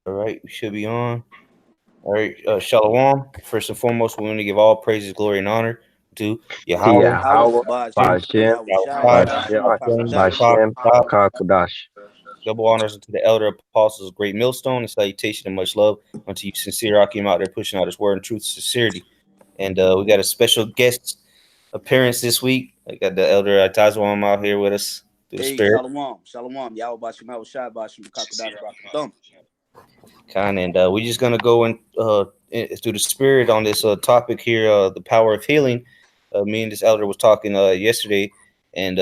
All right, we should be on. All right, Shalom. First and foremost, we want to give all praises, glory, and honor to Yahweh, Yahweh, Yahweh, Ba'ashem, Bashem, Yahweh Shai, Yahweh, Ba'ashem, Bashem, Rakakadash. Bashem, Shah. Kakakudash. Double honors unto the elder apostles, great millstone, and salutation and much love unto you, sincere Akim out there pushing out his word and truth, sincerity. And we got a special guest appearance this week. I got the elder Tazwam out here with us through the Hey, spirit. Shalom, Shalom, Yahweh Ba'ashem, Yahweh Shai, Ba'ashem, Rakakadash, Barakathum. And we're just gonna go through the spirit on this topic here, the power of healing. Me and this elder was talking yesterday, and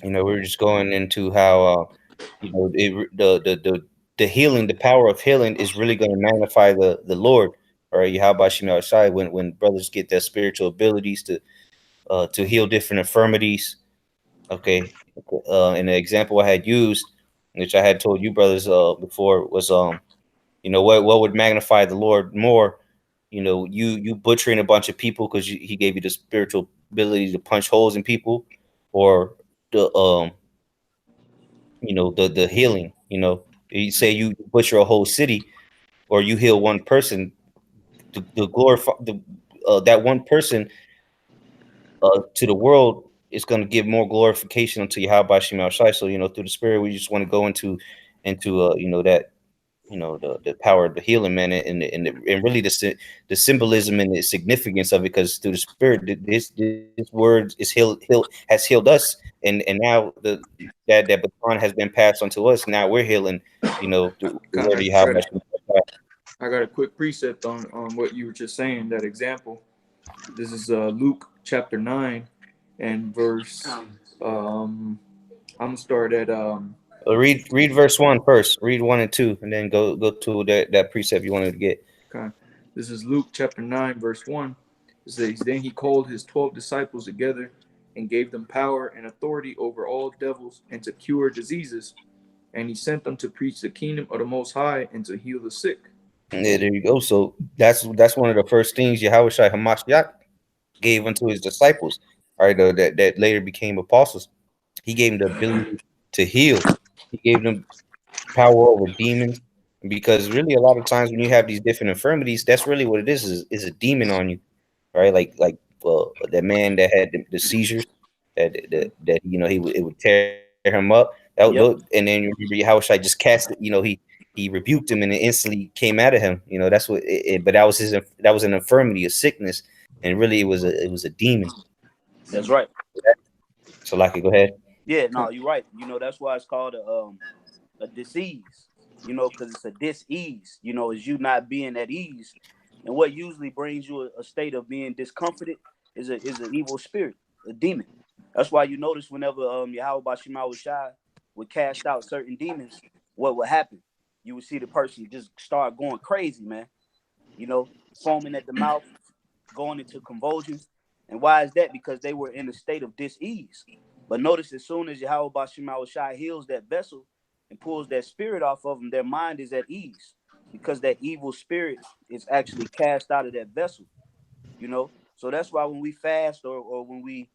we were just going into how the healing, the power of healing, is really going to magnify the Lord. All right, how about Shema outside when brothers get their spiritual abilities to heal different infirmities. Okay, and the example I had used, which I had told you brothers before, was what would magnify the Lord more? You butchering a bunch of people because He gave you the spiritual ability to punch holes in people, or the the healing. You say you butcher a whole city, or you heal one person. The glorify that one person to the world is going to give more glorification unto Yahweh Shema Shai. So through the Spirit, we just want to go into that the power of the healing, man, and really the symbolism and the significance of it, because through the Spirit, this word is has healed us, and now that baton has been passed on to us. Now we're healing, the Kind word of, of Yahweh Shema Shai. I got a quick precept on what you were just saying. That example. This is Luke chapter 9 and verse. I'm gonna start at Read verse 1 first. Read 1 and 2, and then go to that precept you wanted to get. Okay. This is Luke chapter 9, verse 1. It says, Then he called his 12 disciples together and gave them power and authority over all devils and to cure diseases. And he sent them to preach the kingdom of the Most High and to heal the sick. Yeah, there you go. So that's one of the first things Yahweh Shai Hamashiach gave unto his disciples. All right, that later became apostles. He gave them the ability to heal. He gave them power over demons. Because really, a lot of times when you have these different infirmities, that's really what it is a demon on you, right? Like that man that had the seizures, that it would tear him up. And then Yep, you remember how should I just cast it? He rebuked him, and it instantly came out of him. That's what. But that was an infirmity, a sickness, and really it was a demon. that's right. So, like, go ahead. Yeah, no, you're right. That's why it's called a disease. Because it's a dis-ease. Is you not being at ease, and what usually brings you a state of being discomforted is an evil spirit, a demon. That's why you notice whenever Yahweh Bashima Shai would cast out certain demons, what would happen? You would see the person just start going crazy, man. Foaming at the mouth, going into convulsions. And why is that? Because they were in a state of dis-ease. But notice, as soon as Yahweh Bashima Shai heals that vessel and pulls that spirit off of them, their mind is at ease because that evil spirit is actually cast out of that vessel. So that's why when we fast or when we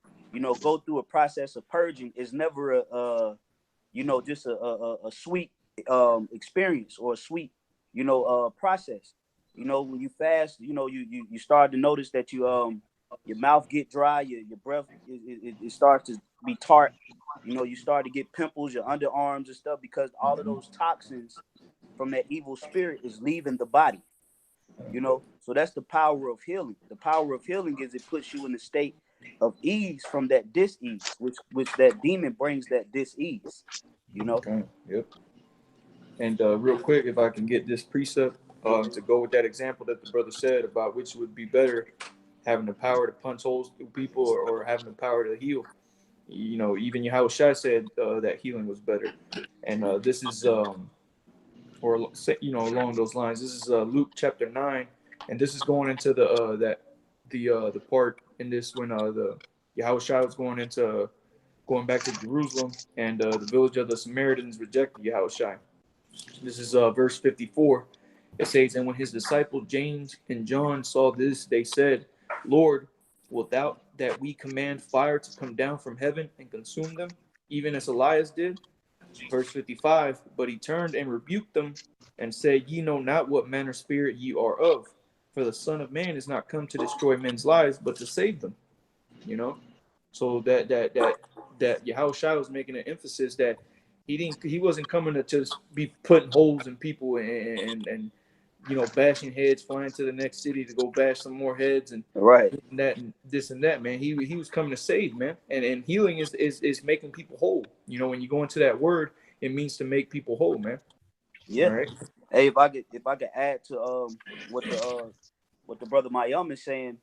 go through a process of purging, it's never just a sweet experience or a sweet process. When you fast, you start to notice that your mouth get dry, your breath it starts to be tart. You start to get pimples, your underarms and stuff, because all of those toxins from that evil spirit is leaving the body. So that's the power of healing. The power of healing is it puts you in a state of ease from that dis-ease, which that demon brings, that dis-ease. Okay. Yep. And real quick, if I can get this precept to go with that example that the brother said about which would be better, having the power to punch holes through people or having the power to heal. Even Yahweh Shai said that healing was better. And this is, along those lines, this is Luke chapter 9. And this is going into the part in this when the Yahweh Shai was going back to Jerusalem, and the village of the Samaritans rejected Yahweh Shai. This is verse 54. It says, And when his disciples James and John saw this, they said, Lord, wilt thou that we command fire to come down from heaven and consume them, even as Elias did? Verse 55, but he turned and rebuked them and said, ye know not what manner spirit ye are of, for the Son of Man is not come to destroy men's lives, but to save them. You know, so that Yahushua was making an emphasis that he wasn't coming to just be putting holes in people and bashing heads, flying to the next city to go bash some more heads and Right. that and this and that, man. He was coming to save, man. And healing is making people whole. When you go into that word, it means to make people whole, man. All Yeah. right. Hey, if I could add to what the brother Mayum is saying,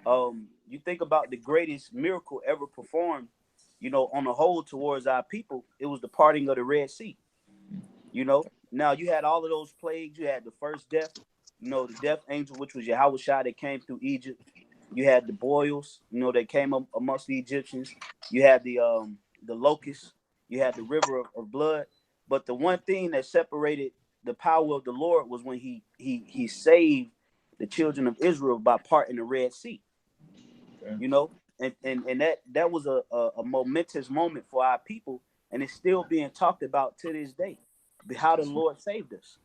you think about the greatest miracle ever performed, on the whole towards our people, it was the parting of the Red Sea. Now you had all of those plagues. You had the first death, the death angel, which was Yahushua that came through Egypt. You had the boils, that came up amongst the Egyptians. You had the locusts. You had the river of blood. But the one thing that separated the power of the Lord was when he saved the children of Israel by parting the Red Sea. Okay. And that was a momentous moment for our people, and it's still being talked about to this day. How the Lord saved us,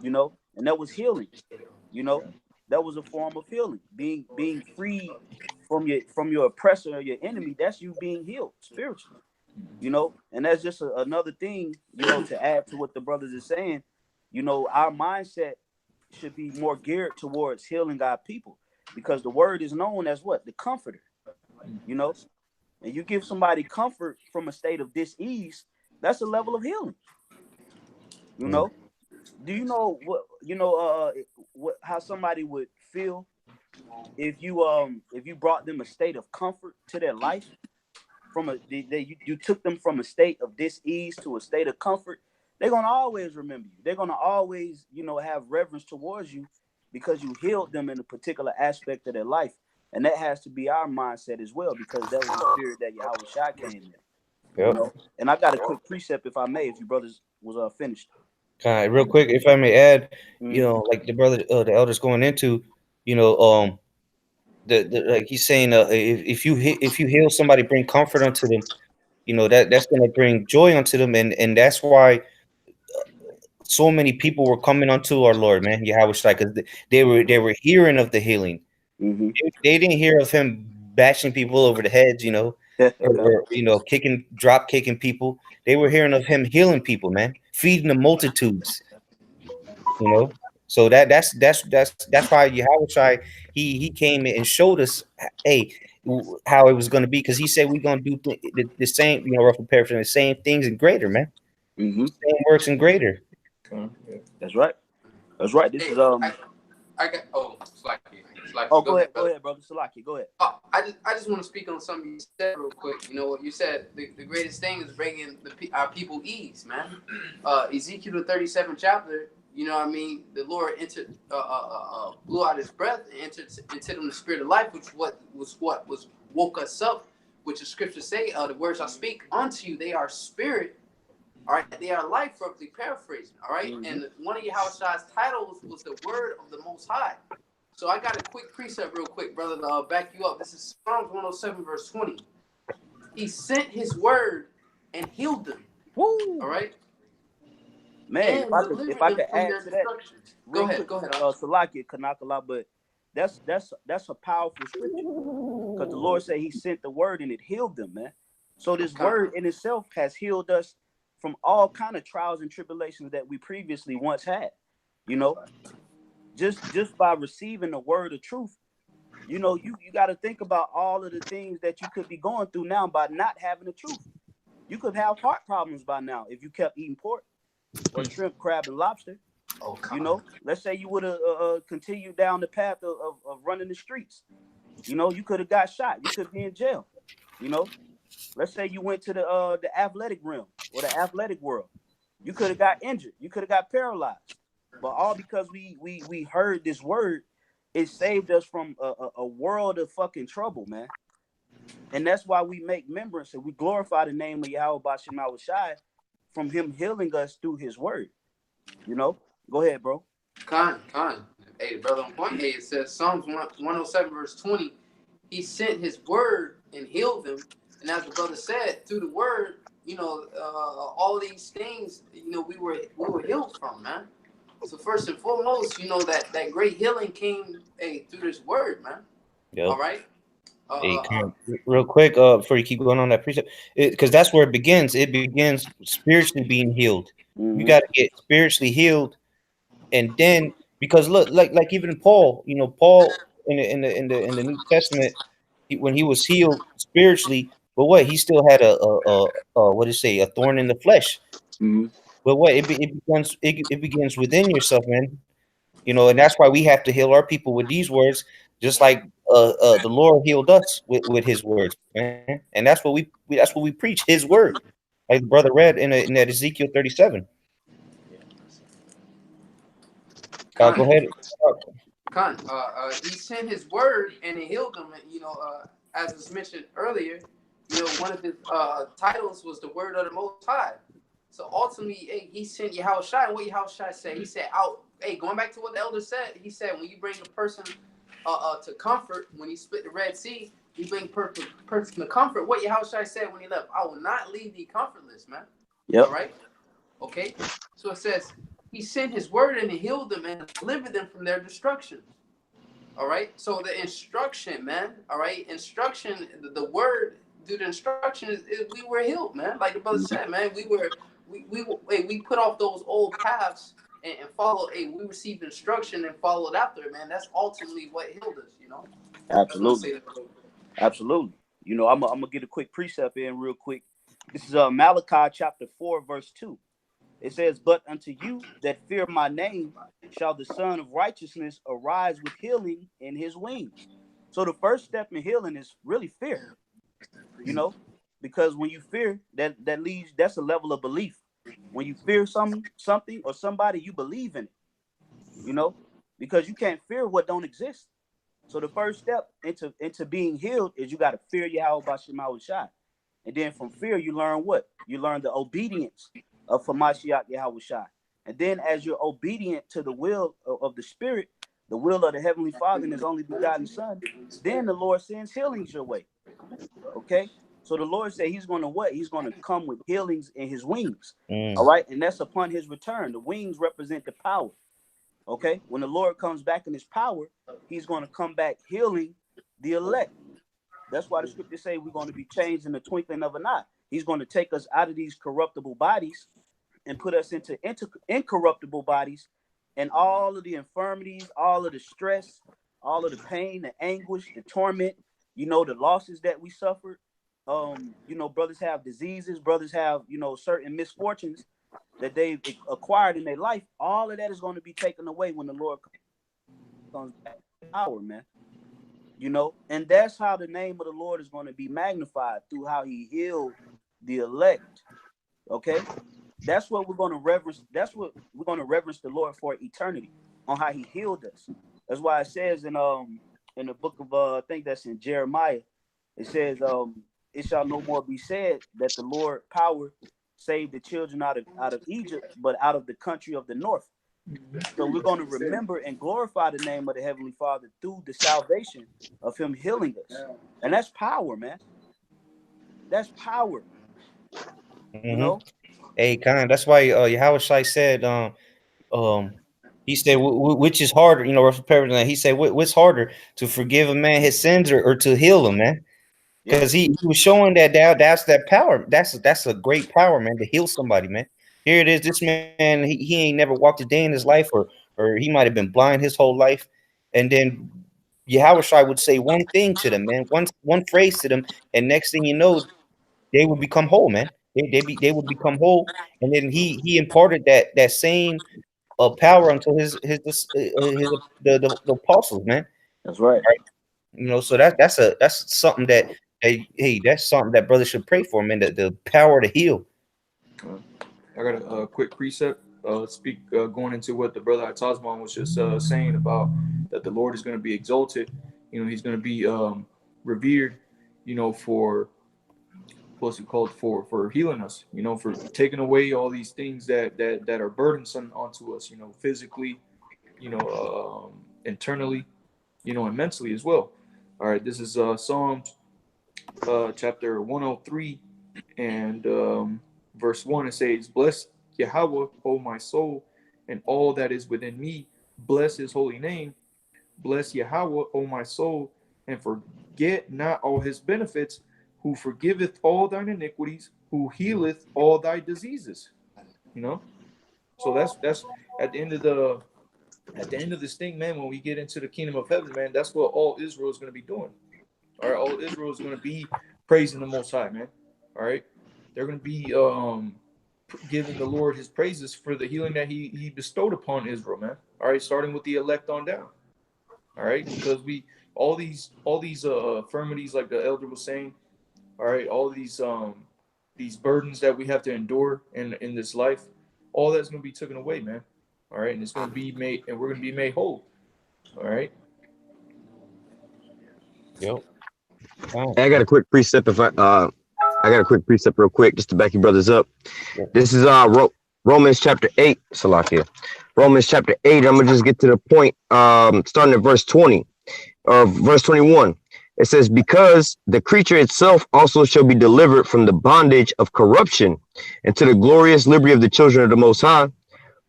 and that was healing. You know, that was a form of healing, being freed from your oppressor or your enemy. That's you being healed spiritually. And that's just another thing, to add to what the brothers are saying. Our mindset should be more geared towards healing our people, because the word is known as what? The comforter. you know and you give somebody comfort from a state of dis-ease, that's a level of healing. you Mm. know do you know what how somebody would feel if you brought them a state of comfort to their life, you took them from a state of dis-ease to a state of comfort? They're gonna always remember you. They're gonna always, have reverence towards you, because you healed them in a particular aspect of their life. And that has to be our mindset as well, because that was the spirit that Yahweh Shai came in. you Yep. know and I got a quick precept, if I may, if you brothers was finished. Real quick, if I may add, Mm-hmm. like the elders going into, you know, the like he's saying, if you heal somebody, bring comfort unto them. That's gonna bring joy unto them, and that's why so many people were coming unto our Lord, man. Yahweh Shai, because they were hearing of the healing. Mm-hmm. They didn't hear of him bashing people over the heads, or drop kicking people. They were hearing of him healing people, man, feeding the multitudes. you know. So that's why Yahweh Shai, he came and showed us, hey, how it was going to be, because he said we're going to do the same, roughly paraphrasing, the same things and greater, man. Mm-hmm. Same works and greater. Yeah. That's right. That's right. This Hey, is I got. Oh, Slacky. Oh, Go ahead, go brother. ahead, brother Salaki. Go ahead. I just want to speak on something you said real quick. You know what you said? The greatest thing is bringing our people ease, man. Ezekiel the 37th chapter. You know what I mean? The Lord entered, blew out His breath and entered into them the spirit of life, which was woke us up. Which the scriptures say, the words I speak unto you, they are spirit. All right, they are life, roughly paraphrasing. All right, Mm-hmm. and one of Yahweh's titles was the word of the Most High. So I got a quick precept, real quick, brother, to back you up. This is Psalms 107, verse 20. He sent His word and healed them. Woo! All right, Man, and if delivered I them could from add their to that destructions. Go real ahead, quick, go ahead. Salaki Kanakala, but that's a powerful scripture, because the Lord said He sent the word and it healed them, man. So this word in itself has healed us from all kind of trials and tribulations that we previously once had. You know, just by receiving the word of truth, you got to think about all of the things that you could be going through now by not having the truth. You could have heart problems by now if you kept eating pork or shrimp, crab, and lobster. Oh, Let's say you would have continued down the path of running the streets. You could have got shot. You could be in jail. You know, let's say you went to the athletic realm or the athletic world. You could have got injured. You could have got paralyzed. But all because we heard this word, it saved us from a world of fucking trouble, man. And that's why we make remembrance and we glorify the name of Yahweh Bashim Shai from Him healing us through His word. Go ahead, bro. Con. Hey, brother on point. Hey, it says Psalms 107, verse 20. He sent His word and healed them. And as the brother said, through the word, all these things, we were healed from, man. So first and foremost, that great healing came, through this word, man. Yep. All right. Hey, real quick, before you keep going on that precept, because that's where it begins. It begins spiritually being healed. You got to get spiritually healed, and then because look, like even Paul, Paul in the New Testament, when he was healed spiritually, but what he still had a what do you say, a thorn in the flesh. But what it begins within yourself, man. And that's why we have to heal our people with these words, just like the Lord healed us with His words, man. And that's what we preach, His word, like the brother read in that Ezekiel 37. Go Con, ahead. he sent his word and it healed them. And, as was mentioned earlier, one of his titles was the word of the Most High. So ultimately, he sent Yahushua. And what Yahushua said, he said, out. Hey, going back to what the elder said, he said, when you bring a person to comfort, when he split the Red Sea, you bring person to comfort. What Yahushua said when he left, I will not leave thee comfortless, man. Yep. All right? Okay? So it says, he sent his word and he healed them and delivered them from their destruction. All right? So the instruction, man, all right? Instruction, the word through the instruction is we were healed, man. Like the brother said, man, we put off those old paths and followed. We received instruction and followed after it, man. That's ultimately what healed us. Absolutely. Absolutely. I'm gonna get a quick precept in real quick. This is Malachi chapter 4, verse 2. It says, "But unto you that fear my name shall the Son of Righteousness arise with healing in his wings." So the first step in healing is really fear, because when you fear, that's a level of belief. When you fear something or somebody, you believe in it, because you can't fear what don't exist. So the first step into being healed is you got to fear Yahweh Bashim Shai. And then from fear, you learn what? You learn the obedience of Hamashiach Yahweh Shai. And then as you're obedient to the will of the Spirit, the will of the Heavenly Father and His only begotten Son, then the Lord sends healings your way. Okay? So the Lord said He's going to what? He's going to come with healings in His wings. All right? And that's upon His return. The wings represent the power. Okay? When the Lord comes back in His power, He's going to come back healing the elect. That's why the scriptures say we're going to be changed in the twinkling of an eye. He's going to take us out of these corruptible bodies and put us into incorruptible bodies, and all of the infirmities, all of the stress, all of the pain, the anguish, the torment, the losses that we suffered. Brothers have diseases, brothers have, certain misfortunes that they've acquired in their life. All of that is going to be taken away when the Lord comes back in power, man. And that's how the name of the Lord is going to be magnified, through how He healed the elect. Okay, that's what we're going to reverence. That's what we're going to reverence the Lord for eternity, on how He healed us. That's why it says in the book of I think that's in Jeremiah, it says it shall no more be said that the Lord power saved the children out of Egypt, but out of the country of the north. So we're going to remember and glorify the name of the Heavenly Father through the salvation of Him healing us. And that's power, man. That's power. Hey, Khan, that's why Yahweh Shai said, he said, which is harder, Russell Perry, he said, what's harder, to forgive a man his sins or to heal him, man? Because he was showing that's that power. That's a great power, man, to heal somebody, man. Here it is. This man, he ain't never walked a day in his life, or he might have been blind his whole life. And then Yahweh Shai would say one thing to them, man, one phrase to them, and next thing you know, they would become whole, man. They would become whole, and then he imparted that same power unto the apostles, man. That's right. So that's something that hey, that's something that brothers should pray for, man. The power to heal. I got a quick precept. Going into what the brother Atazman was just saying about that the Lord is going to be exalted. He's going to be revered. For what's it called, for healing us. For taking away all these things that are burdensome onto us. Physically, internally, and mentally as well. All right, this is Psalms chapter 103, And verse 1, it says, "Bless Yahweh, O my soul, and all that is within me. Bless his holy name. Bless Yahweh, O my soul, and forget not all his benefits, who forgiveth all thine iniquities, who healeth all thy diseases." You know? So that's at the end of the at the end of this thing, man, when we get into the kingdom of heaven, man, that's what all Israel is going to be doing. All right, all Israel is going to be praising the Most High, man. All right, they're going to be giving the Lord His praises for the healing that He bestowed upon Israel, man. All right, starting with the elect on down. All right, because we all these infirmities, like the elder was saying. All right, all these burdens that we have to endure in this life, all that's going to be taken away, man. All right, and it's going to be made, and we're going to be made whole. All right. Yep. Hey, I got a quick precept. If I got a quick precept real quick just to back you brothers up. This is Romans chapter 8, Salakia. Romans chapter 8. I'm gonna just get to the point. Starting at verse 20 or verse 21. It says, "Because the creature itself also shall be delivered from the bondage of corruption into the glorious liberty of the children of the Most High.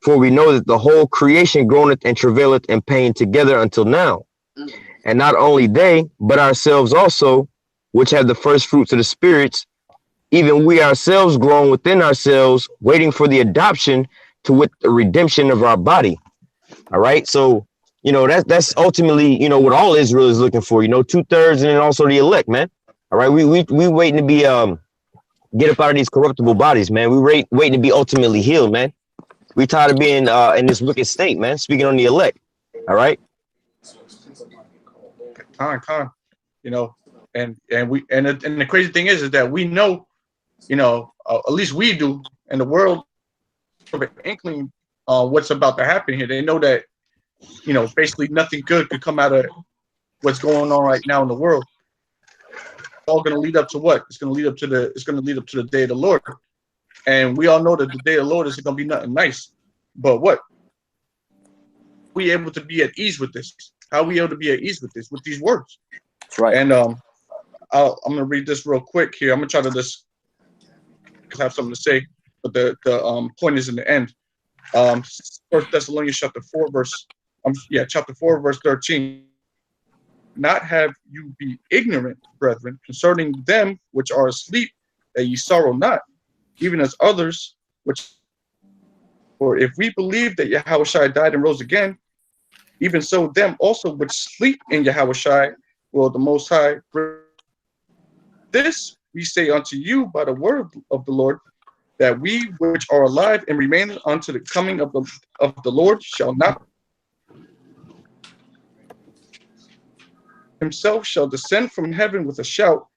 For we know that the whole creation groaneth and travaileth in pain together until now. And not only they, but ourselves also, which have the first fruits of the spirits, even we ourselves groan within ourselves, waiting for the adoption to wit the redemption of our body." All right. So, that's ultimately, what all Israel is looking for, 2/3, and then also the elect, man. All right. We waiting to be get up out of these corruptible bodies, man. We waiting to be ultimately healed, man. We tired of being in this wicked state, man. Speaking on the elect. All right. Con, and the crazy thing is that we know, at least we do, and the world have an inkling what's about to happen here. They know that, basically nothing good could come out of what's going on right now in the world. It's all going to lead up to what? It's going to lead up to the day of the Lord, and we all know that the day of the Lord is going to be nothing nice. But what? We able to be at ease with this? How are we able to be at ease with this, with these words? That's right. And I'm gonna read this real quick here. I'm gonna try to just have something to say, but the point is in the end. First Thessalonians chapter 4 verse 13. "Not have you be ignorant, brethren, concerning them which are asleep, that ye sorrow not, even as others which. For if we believe that Yahushua died and rose again, even so them also which sleep in Yahushua will the Most High bring. This we say unto you by the word of the Lord, that we which are alive and remain unto the coming of the Lord shall not himself shall descend from heaven with a shout,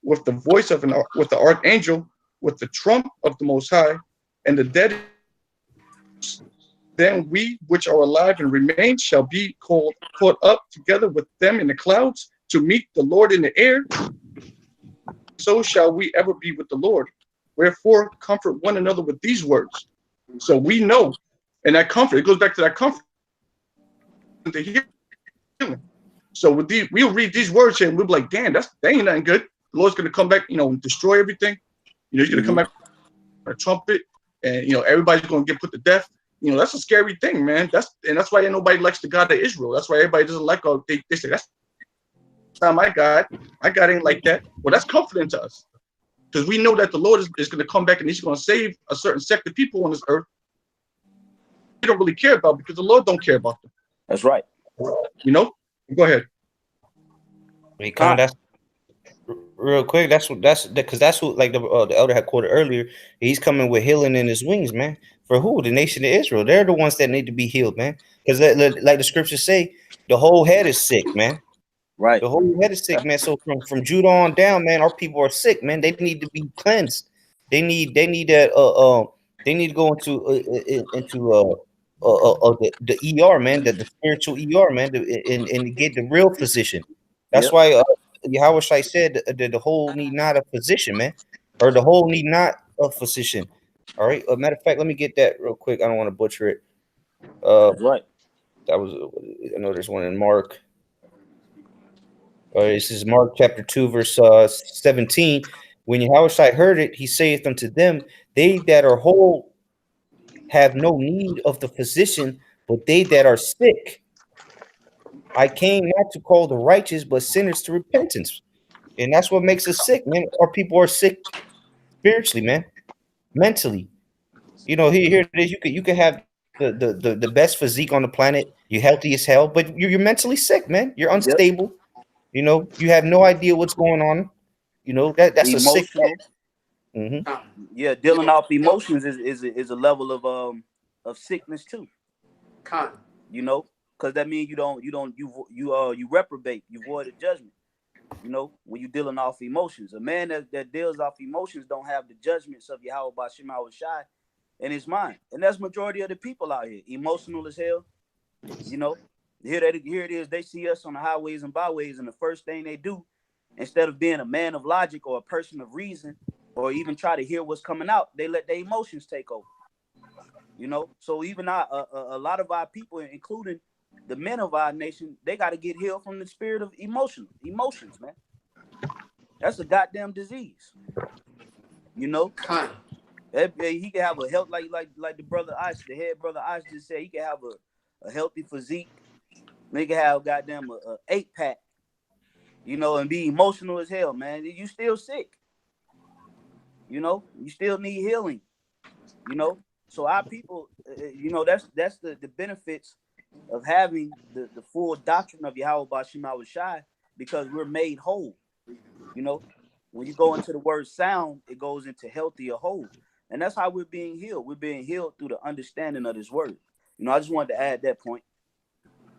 with the voice of with the archangel, with the trump of the Most High, and the dead. Then we which are alive and remain shall be caught up together with them in the clouds to meet the Lord in the air. So shall we ever be with the Lord. Wherefore comfort one another with these words." So we know, and that comfort, it goes back to that comfort. So with we'll read these words here and we'll be like, damn, that ain't nothing good. The Lord's gonna come back, and destroy everything. He's gonna come back with a trumpet, and everybody's gonna get put to death. That's a scary thing, man. That's why nobody likes the God of Israel. That's why everybody doesn't like. They say that's not my God. My God ain't like that. Well, that's comforting to us, because we know that the Lord is going to come back and He's going to save a certain sect of people on this earth. We don't really care about, because the Lord don't care about them. That's right. Go ahead. That's real quick. That's what like the elder had quoted earlier. He's coming with healing in his wings, man. For who? The nation of Israel. They're the ones that need to be healed, man. Because like the scriptures say, the whole head is sick, man. Right. The whole head is sick, man. So from Judah on down, man, our people are sick, man. They need to be cleansed. They need that they need to go into the ER, man, the spiritual ER, man, and get the real physician. That's why Yahushua said that the whole need not a physician, man, or the whole need not a physician. All right. Matter of fact, let me get that real quick. I don't want to butcher it. That's right. That was I know there's one in Mark. This is Mark chapter 2, verse 17. When Yahushua heard it, he saith unto them, they that are whole have no need of the physician, but they that are sick. I came not to call the righteous, but sinners to repentance. And that's what makes us sick, man. Our people are sick spiritually, man, mentally. You know, here it is. You can have the best physique on the planet. You're healthy as hell, but you're mentally sick, man. You're Yep. unstable. You know, you have no idea what's going on. You know, that's a sick Emotional. man. Hmm. Con. Yeah, dealing Yo, off yo, emotions is a level of sickness too. con. You know, because that means you reprobate, you void of judgment. You know, when you dealing off emotions, a man that deals off emotions don't have the judgments of Yahweh Bashim Shai in his mind, and that's majority of the people out here, emotional as hell. You know, here it is. They see us on the highways and byways, and the first thing they do, instead of being a man of logic or a person of reason, or even try to hear what's coming out, they let their emotions take over. You know, so even a lot of our people, including the men of our nation, they got to get healed from the spirit of emotions, man. That's a goddamn disease. You know, Con. he can have a health like the brother Ice, the head brother Ice just said. He can have a healthy physique. They can have goddamn a 8-pack. You know, and be emotional as hell, man. You still sick. You know, you still need healing. You know, so our people, you know, that's the benefits of having the full doctrine of Yahweh Bashim Shai, because we're made whole. You know, when you go into the word sound, it goes into healthy or whole. And that's how we're being healed. We're being healed through the understanding of this word. You know, I just wanted to add that point.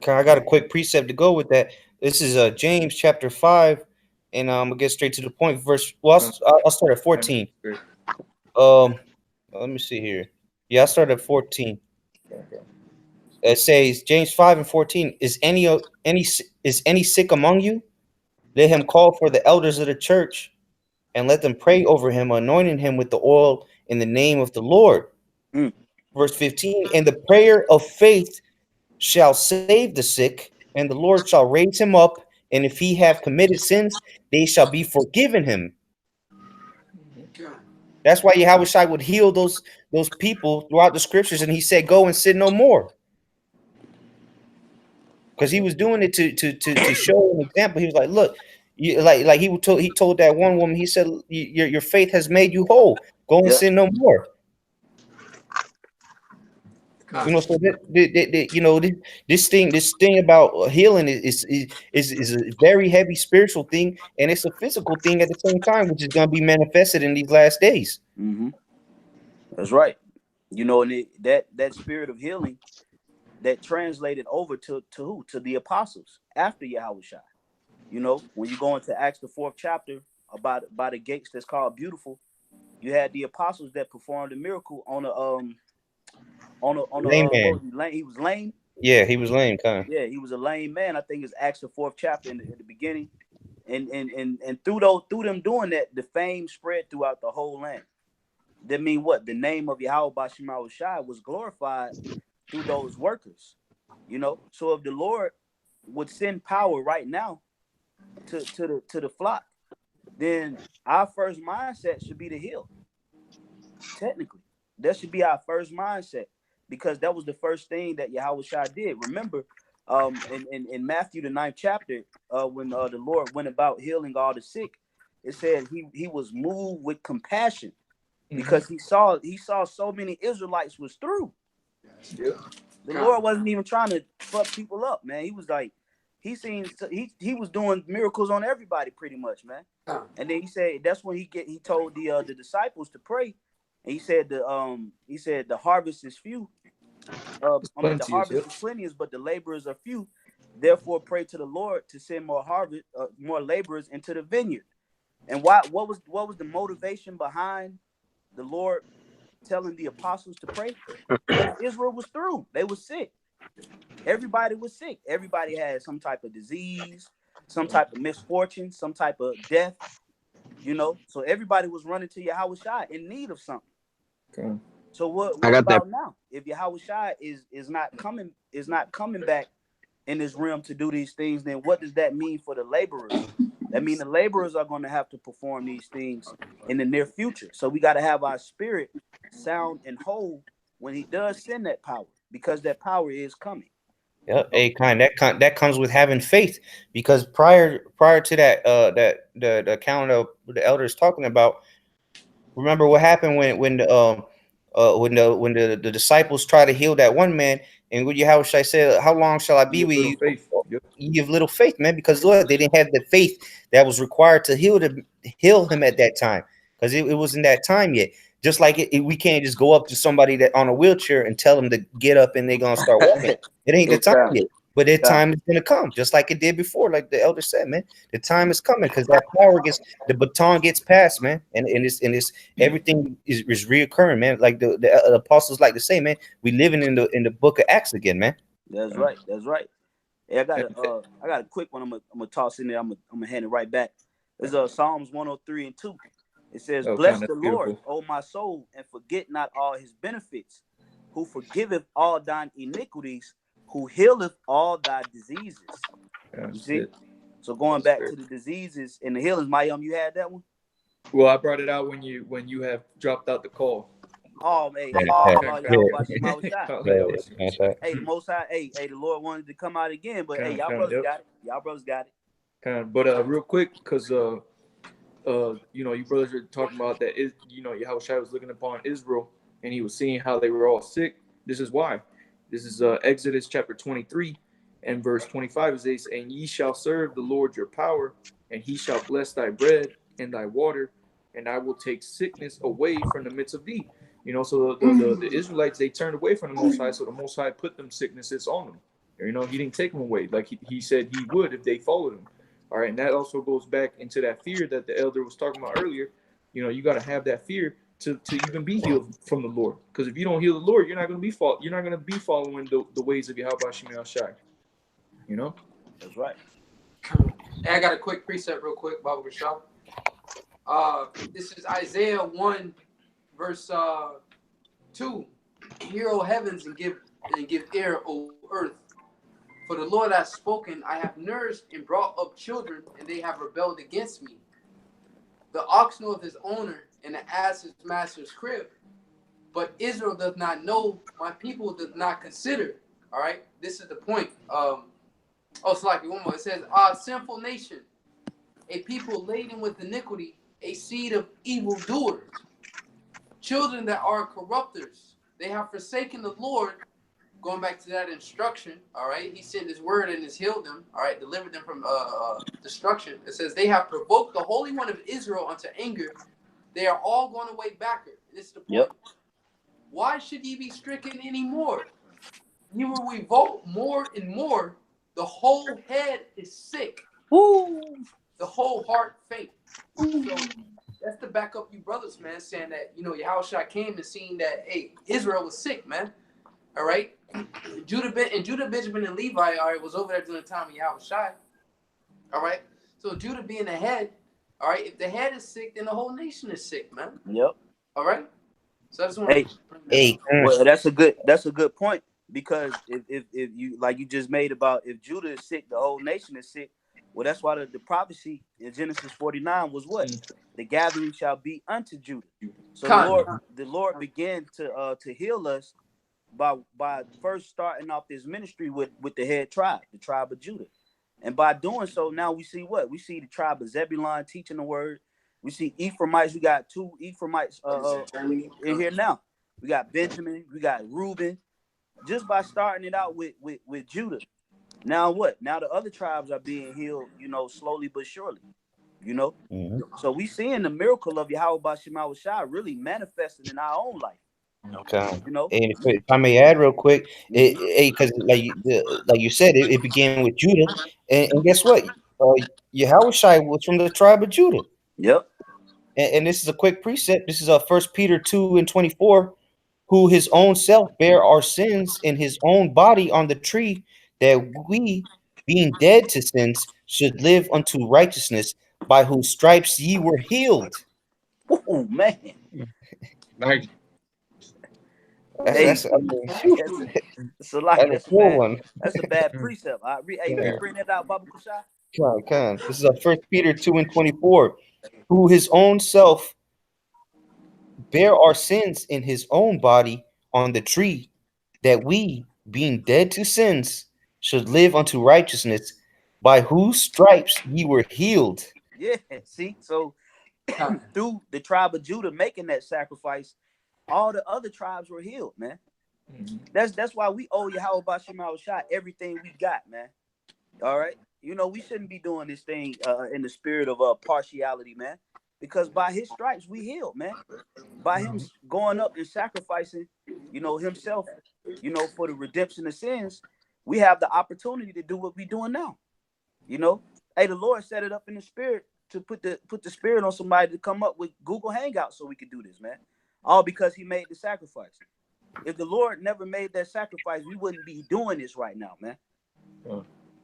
Okay, I got a quick precept to go with that. This is James chapter 5, and I'm gonna get straight to the point. Verse, well, I'll start at 14. Let me see here. Yeah, I started at 14. It says James 5 and 14. Is any sick among you? Let him call for the elders of the church, and let them pray over him, anointing him with the oil in the name of the Lord. Mm. Verse 15. And the prayer of faith shall save the sick, and the Lord shall raise him up, and if he have committed sins, they shall be forgiven him. Con. That's why Yahweh would heal those people throughout the scriptures, and he said, "Go and sin no more," because he was doing it to show an example. He was like, "Look, like he told that one woman, he said, your faith has made you whole. Go and Yep. sin no more." Con. You know, so you know, this thing about healing is a very heavy spiritual thing, and it's a physical thing at the same time, which is going to be manifested in these last days. Mm-hmm. That's right. You know, and that spirit of healing that translated over to who? To the apostles after Yahweh Shai. You know, when you go into Acts the 4th chapter about by the gates that's called Beautiful, you had the apostles that performed a miracle on Lame what was man. he lame? He was lame. Yeah, he was lame, kind of. Yeah, he was a lame man. I think it's Acts the 4th chapter in the beginning. And through them doing that, the fame spread throughout the whole land. That mean what? The name of Yahweh Bashim Shai was glorified through those workers. You know, so if the Lord would send power right now to the flock, then our first mindset should be to heal. Technically, that should be our first mindset, because that was the first thing that Yahweh Shai did. Remember, in Matthew the 9th chapter, when the Lord went about healing all the sick, it said he was moved with compassion because he saw so many Israelites was through. Yeah. The Lord wasn't even trying to fuck people up, man. He was like, he was doing miracles on everybody pretty much, man. And then he said that's when he told the disciples to pray, and he said the harvest is few. The harvest is plenteous, but the laborers are few. Therefore, pray to the Lord to send more laborers into the vineyard. And what was the motivation behind the Lord telling the apostles to pray? Because Israel was through. They were sick. Everybody was sick. Everybody had some type of disease, some type of misfortune, some type of death. You know, so everybody was running to Yahweh Shai in need of something. Okay. So what I got about now? If Yahweh Shai is not coming back in this realm to do these things, then what does that mean for the laborers That means the laborers are going to have to perform these things in the near future. So we got to have our spirit sound and whole when he does send that power, because that power is coming. Yeah, that comes with having faith, because prior to that, the account of the elders talking about, remember what happened when the disciples try to heal that one man, and when Yahushua said, "How long shall I be With with little you?" faith. Yep. You have little faith, man, because look, they didn't have the faith that was required to heal him at that time, because it wasn't that time yet. Just like we can't just go up to somebody that on a wheelchair and tell them to get up and they're gonna start walking. It ain't the It's time time. yet, but that time is gonna come, just like it did before. Like the elder said, man, the time is coming, because that the baton gets passed, man, and it's everything is reoccurring, man. Like the apostles like to say, man, we living in the book of Acts again, man. That's right. That's right. Hey, I got a quick one. I'm gonna toss in there. I'm gonna hand it right back. It's Psalms 103:2. It says, "Bless the Lord, O my soul, and forget not all his benefits, who forgiveth all thine iniquities, who healeth all thy diseases." You see? So going back to the diseases and the healings, Mayum, you had that one? Well, I brought it out when you have dropped out the call. Oh, hey, Yeah, hey, the Most High, hey, the Lord wanted to come out again, but hey, y'all brothers got it. Y'all brothers got it. But real quick, because you brothers are talking about that is, Yahushua was looking upon Israel and he was seeing how they were all sick. This is why. This is Exodus chapter 23 and verse 25. It says, "And ye shall serve the Lord your power, and he shall bless thy bread and thy water, and I will take sickness away from the midst of thee." So the Israelites, they turned away from the Most High, so the Most High put them sicknesses on them. He didn't take them away like he said he would if they followed him. All right, and that also goes back into that fear that the elder was talking about earlier. You got to have that fear to even be healed from the Lord. Because if you don't heal the Lord, you're not going to be following the ways of Yahweh Shemel Shai. That's right. Hey, I got a quick precept real quick, Baba Rashad. This is Isaiah 1, verse 2. "Hear, O heavens, and give ear, O earth. For the Lord has spoken, I have nourished and brought up children, and they have rebelled against me. The ox knoweth his owner, and the ass his master's crib. But Israel doth not know, my people doth not consider." All right, this is the point. It's like one more. It says, "Sinful nation, a people laden with iniquity, a seed of evildoers, children that are corrupters. They have forsaken the Lord." Going back to that instruction, all right, he sent his word and has healed them, all right, delivered them from destruction. It says, "They have provoked the Holy One of Israel unto anger. They are all gone away backward." This is the point. Yep. "Why should ye be stricken any more? Ye will revolt more and more. The whole head is sick. Woo. The whole heart faint." So that's to back up you brothers, man, saying that, Yahushua came and seen that, hey, Israel was sick, man. All right? Judah, Benjamin, and Levi, all right, was over there during the time of Yahushua. All right? So Judah being the head, all right, if the head is sick, then the whole nation is sick, man. Yep. All right? So I just want to well, that's a good point, because if you, like you just made about, if Judah is sick, the whole nation is sick. Well, that's why the prophecy in Genesis 49 was what? The gathering shall be unto Judah. So the Lord began to heal us by first starting off this ministry with the head tribe, the tribe of Judah. And by doing so, now we see what? We see the tribe of Zebulun teaching the word. We see Ephraimites. We got 2 Ephraimites in here now. We got Benjamin. We got Reuben. Just by starting it out with Judah. Now what? Now the other tribes are being healed, slowly but surely. So we seeing the miracle of Yahweh Shema Shai really manifesting in our own life. Okay. And if I may add real quick, because like you said, it began with Judah, and guess what? Yahushua was from the tribe of Judah. Yep. And this is a quick precept. This is 1 Peter 2:24, "Who his own self bare our sins in his own body on the tree, that we, being dead to sins, should live unto righteousness, by whose stripes ye were healed." Oh man. Nice. That's a cool one. That's a bad precept. Bring that out, Baba Kushai. This is a First Peter 2:24. Who his own self bear our sins in his own body on the tree, that we, being dead to sins, should live unto righteousness, by whose stripes ye were healed. Yeah, see, so Con. through the tribe of Judah making that sacrifice, all the other tribes were healed, man. Mhm. That's why we owe Yahweh Bashim Shai everything we got, man. All right, you know we shouldn't be doing this thing in the spirit of partiality, man. Because by His stripes we healed, man. By Him going up and sacrificing, you know, Himself, you know, for the redemption of sins, we have the opportunity to do what we're doing now. You know, hey, the Lord set it up in the spirit to put the spirit on somebody to come up with Google Hangouts so we could do this, man. All because He made the sacrifice. If the Lord never made that sacrifice, we wouldn't be doing this right now, man.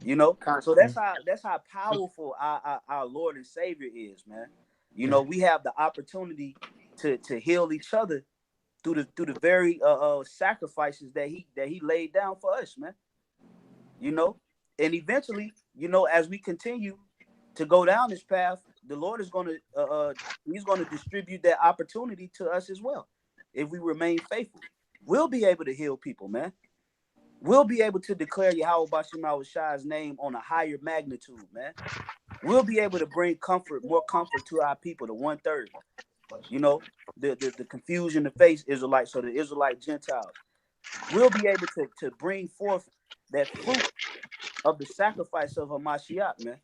You know, Con. so that's how powerful our Lord and Savior is, man. You know, we have the opportunity to heal each other through the very sacrifices that he laid down for us, man. You know, and eventually, you know, as we continue to go down this path, the Lord is going to He's going to distribute that opportunity to us as well. If we remain faithful, we'll be able to heal people, man. We'll be able to declare Yahweh Bashim Shai's name on a higher magnitude, man. We'll be able to bring comfort, more comfort to our people, the 1/3. You know, the confusion to face Israelites, so the Israelite Gentiles. We'll be able to bring forth that fruit of the sacrifice of Hamashiach, man.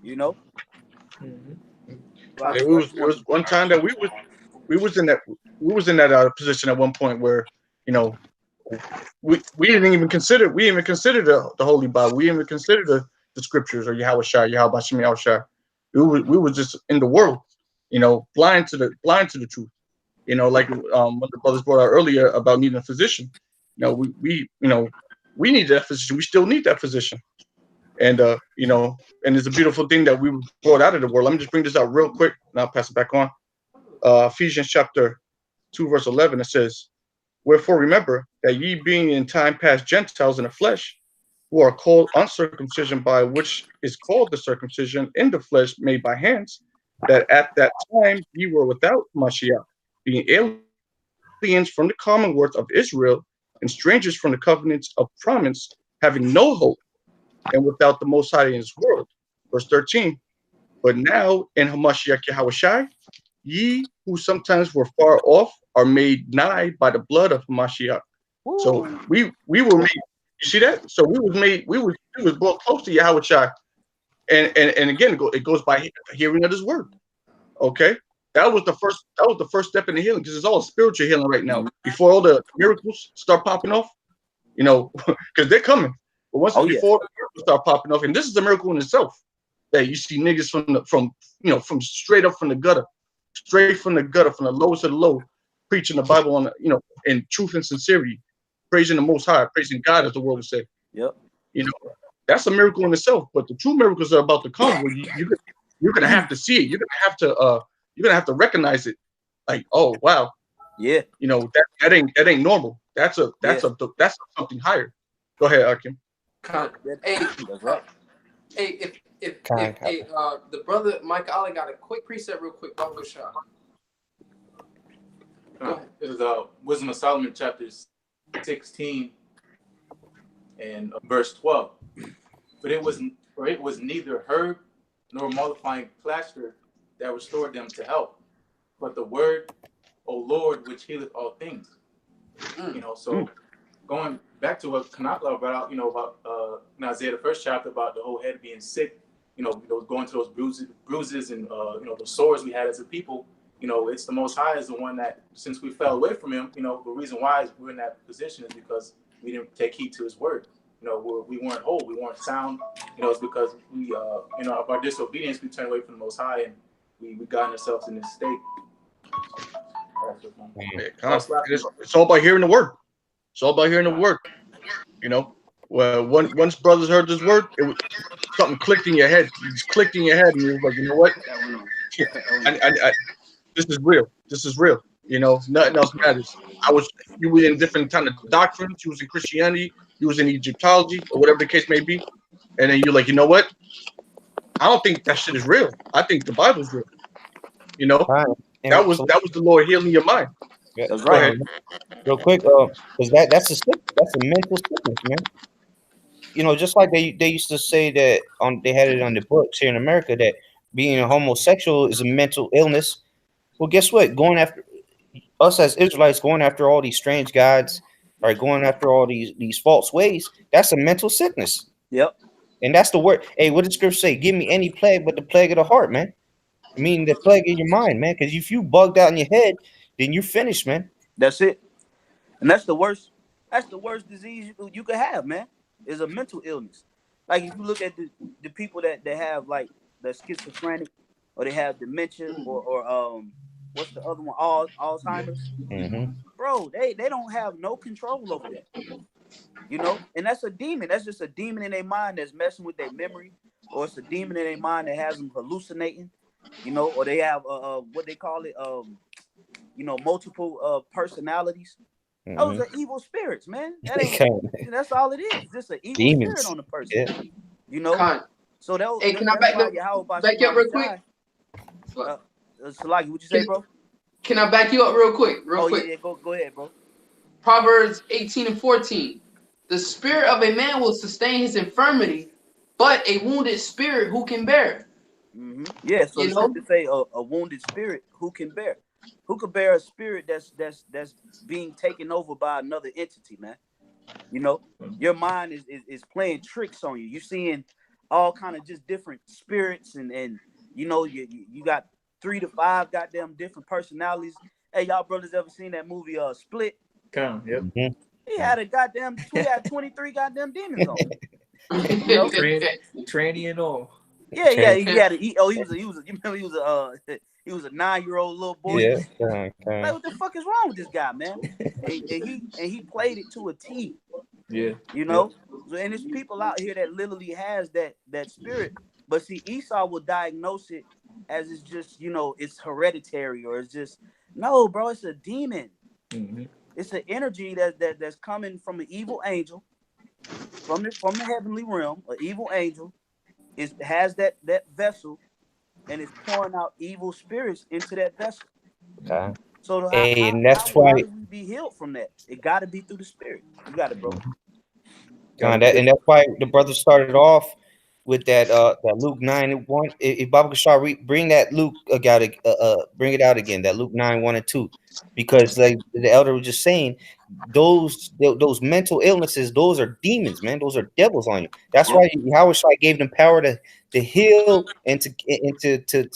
You know? Mhm. So I It just was wanted to one time that we was in that position at one point where, you know, we didn't even consider the Holy Bible. We didn't even consider the scriptures or Yahweh Shai, Yahweh Bashim Yahweh Shai. We were just in the world, you know, blind to the truth. You know, like what the brothers brought out earlier about needing a physician. You know, we need that physician. We still need that physician. And you know, and it's a beautiful thing that we were brought out of the world. Let me just bring this out real quick, and I'll pass it back on. Ephesians chapter 2, verse 11, it says, "Wherefore remember that ye being in time past Gentiles in the flesh, who are called uncircumcision, by which is called the circumcision in the flesh made by hands, that at that time ye were without Mashiach, being aliens from the commonwealth of Israel, and strangers from the covenants of promise, having no hope, and without the Most High in His world." Verse 13, "But now in Hamashiach Yahushai, ye who sometimes were far off are made nigh by the blood of Hamashiach." So Woo. we were made. You see that? So we was brought close to Yahushai, and again it goes by hearing of His word. Okay, that was the first step in the healing, because it's all spiritual healing right now. Before all the miracles start popping off, you know, because they're coming. But once Oh yeah. before the miracles start popping off, and this is a miracle in itself, that you see niggas from straight up from the gutter, from the lowest of the low, preaching the Bible in truth and sincerity, praising the Most High, praising God, as the world would say. Yep. You know, that's a miracle in itself. But the true miracles are about to come, where you're gonna have to see it. You're gonna have to recognize it. Like, oh wow, Yeah. you know, that ain't normal. That's something higher. Go ahead, Akim. Con. That, Hey, that's right. hey, if the brother Mike Ali got a quick preset, real quick, Baba Shah. Go ahead. It was Wisdom of Solomon, chapter 16 and verse 12. But it was neither herb nor mollifying plaster that restored them to health, but the word, O Lord, which healeth all things. You know, so going back to what Kanakla brought out, you know, about in Isaiah, the first chapter, about the whole head being sick, you know, going to those bruises and you know, the sores we had as a people. You know, it's the Most High is the one that, since we fell away from Him, you know, the reason why we're in that position is because we didn't take heed to His word. You know, we weren't whole, we weren't sound. You know, it's because we, you know, of our disobedience, we turned away from the Most High, and we got ourselves in this state. It's all about hearing the word. It's all about hearing the word. You know, well, once brothers heard this word, it was something clicked in your head. It just clicked in your head, and you was like, you know what? This is real. This is real. You know, nothing else matters. You were in different kind of doctrines. You was in Christianity. You was in Egyptology, or whatever the case may be. and then you're like, you know what? I don't think that shit is real. I think the Bible's real. You know, Fine. that And was so, the Lord healing your mind. yeah, That's Go right. ahead. real quick, because that's a mental sickness, man. You know, just like they used to say that they had it on the books here in America that being a homosexual is a mental illness. Well, guess what? Going after us as Israelites, going after all these strange gods, or going after all these false ways, that's a mental sickness. Yep. And that's the word. Hey, what did scripture say? Give me any plague but the plague of the heart, man. I mean the plague in your mind, man. Because if you bugged out in your head, then you're finished, man. That's it. And that's the worst. That's the worst disease you could have, man. Is a mental illness. Like if you look at the people that have like the schizophrenic, or they have dementia, or what's the other one? Alzheimer's. Mm-hmm. Bro, they don't have no control over that. You know, and that's a demon. That's just a demon in their mind that's messing with their memory, or it's a demon in their mind that has them hallucinating. You know, or they have what they call it, multiple personalities. Those Mm-hmm. are evil spirits, man. That ain't. That's all it is. Just an evil spirit Demons. on the person. Yeah. You know. Con. So Hey, can I that's why back you up real quick? Salaki, what you say, bro? Can I back you up real quick? Yeah, go ahead, bro. Proverbs 18:14. The spirit of a man will sustain his infirmity, but a wounded spirit who can bear? Mm-hmm. Yeah, so the scripture say a wounded spirit who can bear? Who could bear a spirit that's being taken over by another entity, man? You know, your mind is playing tricks on you. You're seeing all kind of just different spirits, and you got 3 to 5 goddamn different personalities. Hey, y'all brothers ever seen that movie Split? Come, yep. Mm-hmm. He had 23 goddamn demons on him. You know? Tranny and all. Yeah. He had he was you remember he was a 9-year-old little boy. Yeah. Like, what the fuck is wrong with this guy, man? And he played it to a T. Yeah. You know? So, and there's people out here that literally has that spirit. But see, Esau will diagnose it as it's just, it's hereditary, or it's just, no, bro, it's a demon. Mm-hmm. It's an energy that's coming from an evil angel, from the heavenly realm. An evil angel has that vessel, and it's pouring out evil spirits into that vessel. Okay. So And that's why. how do we be healed from that? It got to be through the spirit. You got it, bro. And that's why the brother started off with that Luke 9:1. If Baba Kashar bring that Luke bring it out again, that Luke 9:1 and 2, because like the elder was just saying, those mental illnesses, those are demons, man. Those are devils on you. That's why Howard Shai gave them power to heal and to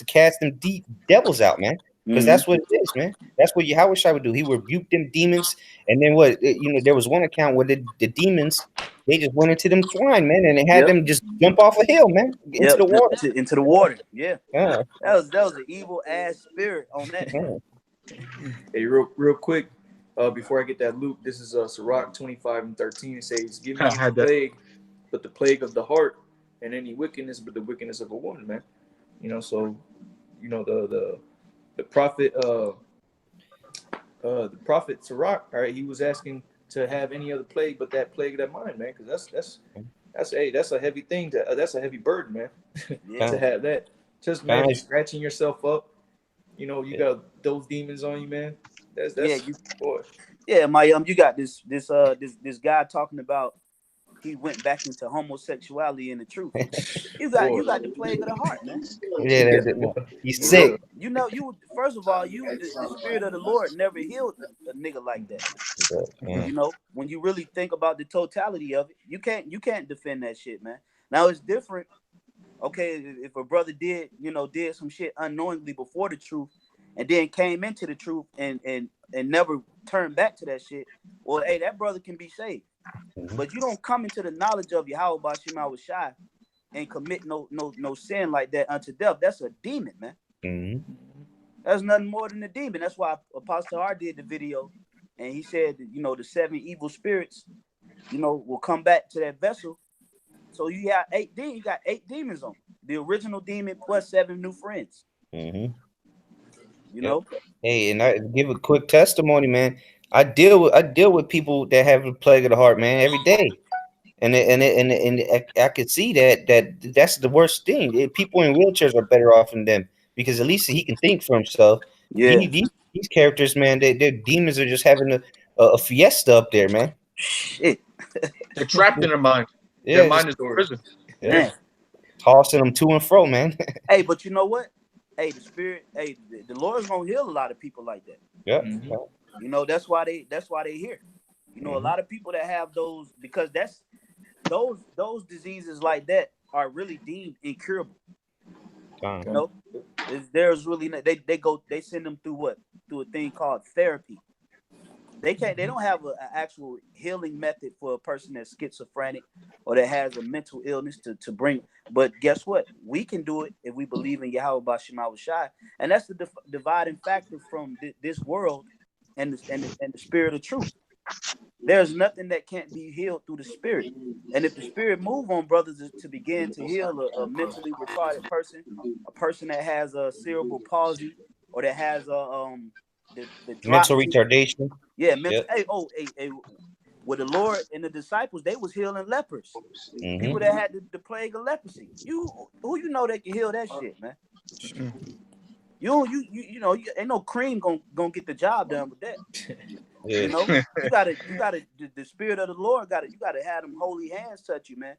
cast them deep devils out, man. Because that's what it is, man. That's what Yahweh Shai would do. He would rebuke them demons, and then there was one account where the demons, they just went into them swine, man, and they had them just jump off a hill, man, into the water. Into the water. Yeah. Yeah. That was an evil ass spirit on that. Hey, real quick, before I get that Luke, this is Sirach 25:13. It says, "Give me any plague, but the plague of the heart, and any wickedness, but the wickedness of a woman." Man, so the prophet Sirach, all right, he was asking to have any other plague but that plague of that mind, man, because that's a heavy thing that's a heavy burden, man. To have that. Just imagine scratching yourself up. You got those demons on you, man. That's boy. Yeah, my you got this guy talking about he went back into homosexuality and the truth. You got the plague of the heart, man. Yeah, he's sick. First of all, the spirit of the Lord never healed a nigga like that. Yeah. When you really think about the totality of it, you can't defend that shit, man. Now it's different. Okay, if a brother did some shit unknowingly before the truth, and then came into the truth and never turned back to that shit, well, hey, that brother can be saved. But you don't come into the knowledge of Yahweh Bashim Shai and commit no sin like that unto death. That's a demon, man. Mm-hmm. That's nothing more than a demon. That's why Apostle R did the video, and he said that, the 7 evil spirits, will come back to that vessel. So you got 8 demons. You got 8 demons on the original demon plus 7 new friends. Mm-hmm. Hey, and I give a quick testimony, man. I deal with people that have the plague of the heart, man, every day. I could see that's the worst thing. People in wheelchairs are better off than them because at least he can think for himself. Yeah. These characters, man, their demons are just having a fiesta up there, man. Shit. They're trapped in their mind. Their Yeah, mind just is a prison. yeah, Man. tossing them to and fro, man. Hey, but you know what? Hey, the spirit, hey, the Lord's gonna heal a lot of people like that. Yeah. Mhm. You know, that's why they here. You know, a lot of people that have those, because that's those diseases like that are really deemed incurable. You know, there's really they send them through a thing called therapy. They don't have an actual healing method for a person that's schizophrenic or that has a mental illness to bring. But guess what? We can do it if we believe in Yahweh Bashim Shai, and that's the dividing factor from this world and the spirit of truth. There's nothing that can't be healed through the spirit. And if the spirit move on brothers to begin to heal a mentally retarded person, a person that has a cerebral palsy or that has the Mental dropsy, retardation. yeah, Yeah. mental. Hey, with the Lord and the disciples, they was healing lepers, people Mm-hmm. that had the plague of leprosy. You know that can heal that shit, man. You know ain't no cream gonna get the job done with that. Yeah. You know, you gotta the spirit of the Lord you gotta have them holy hands touch you, man,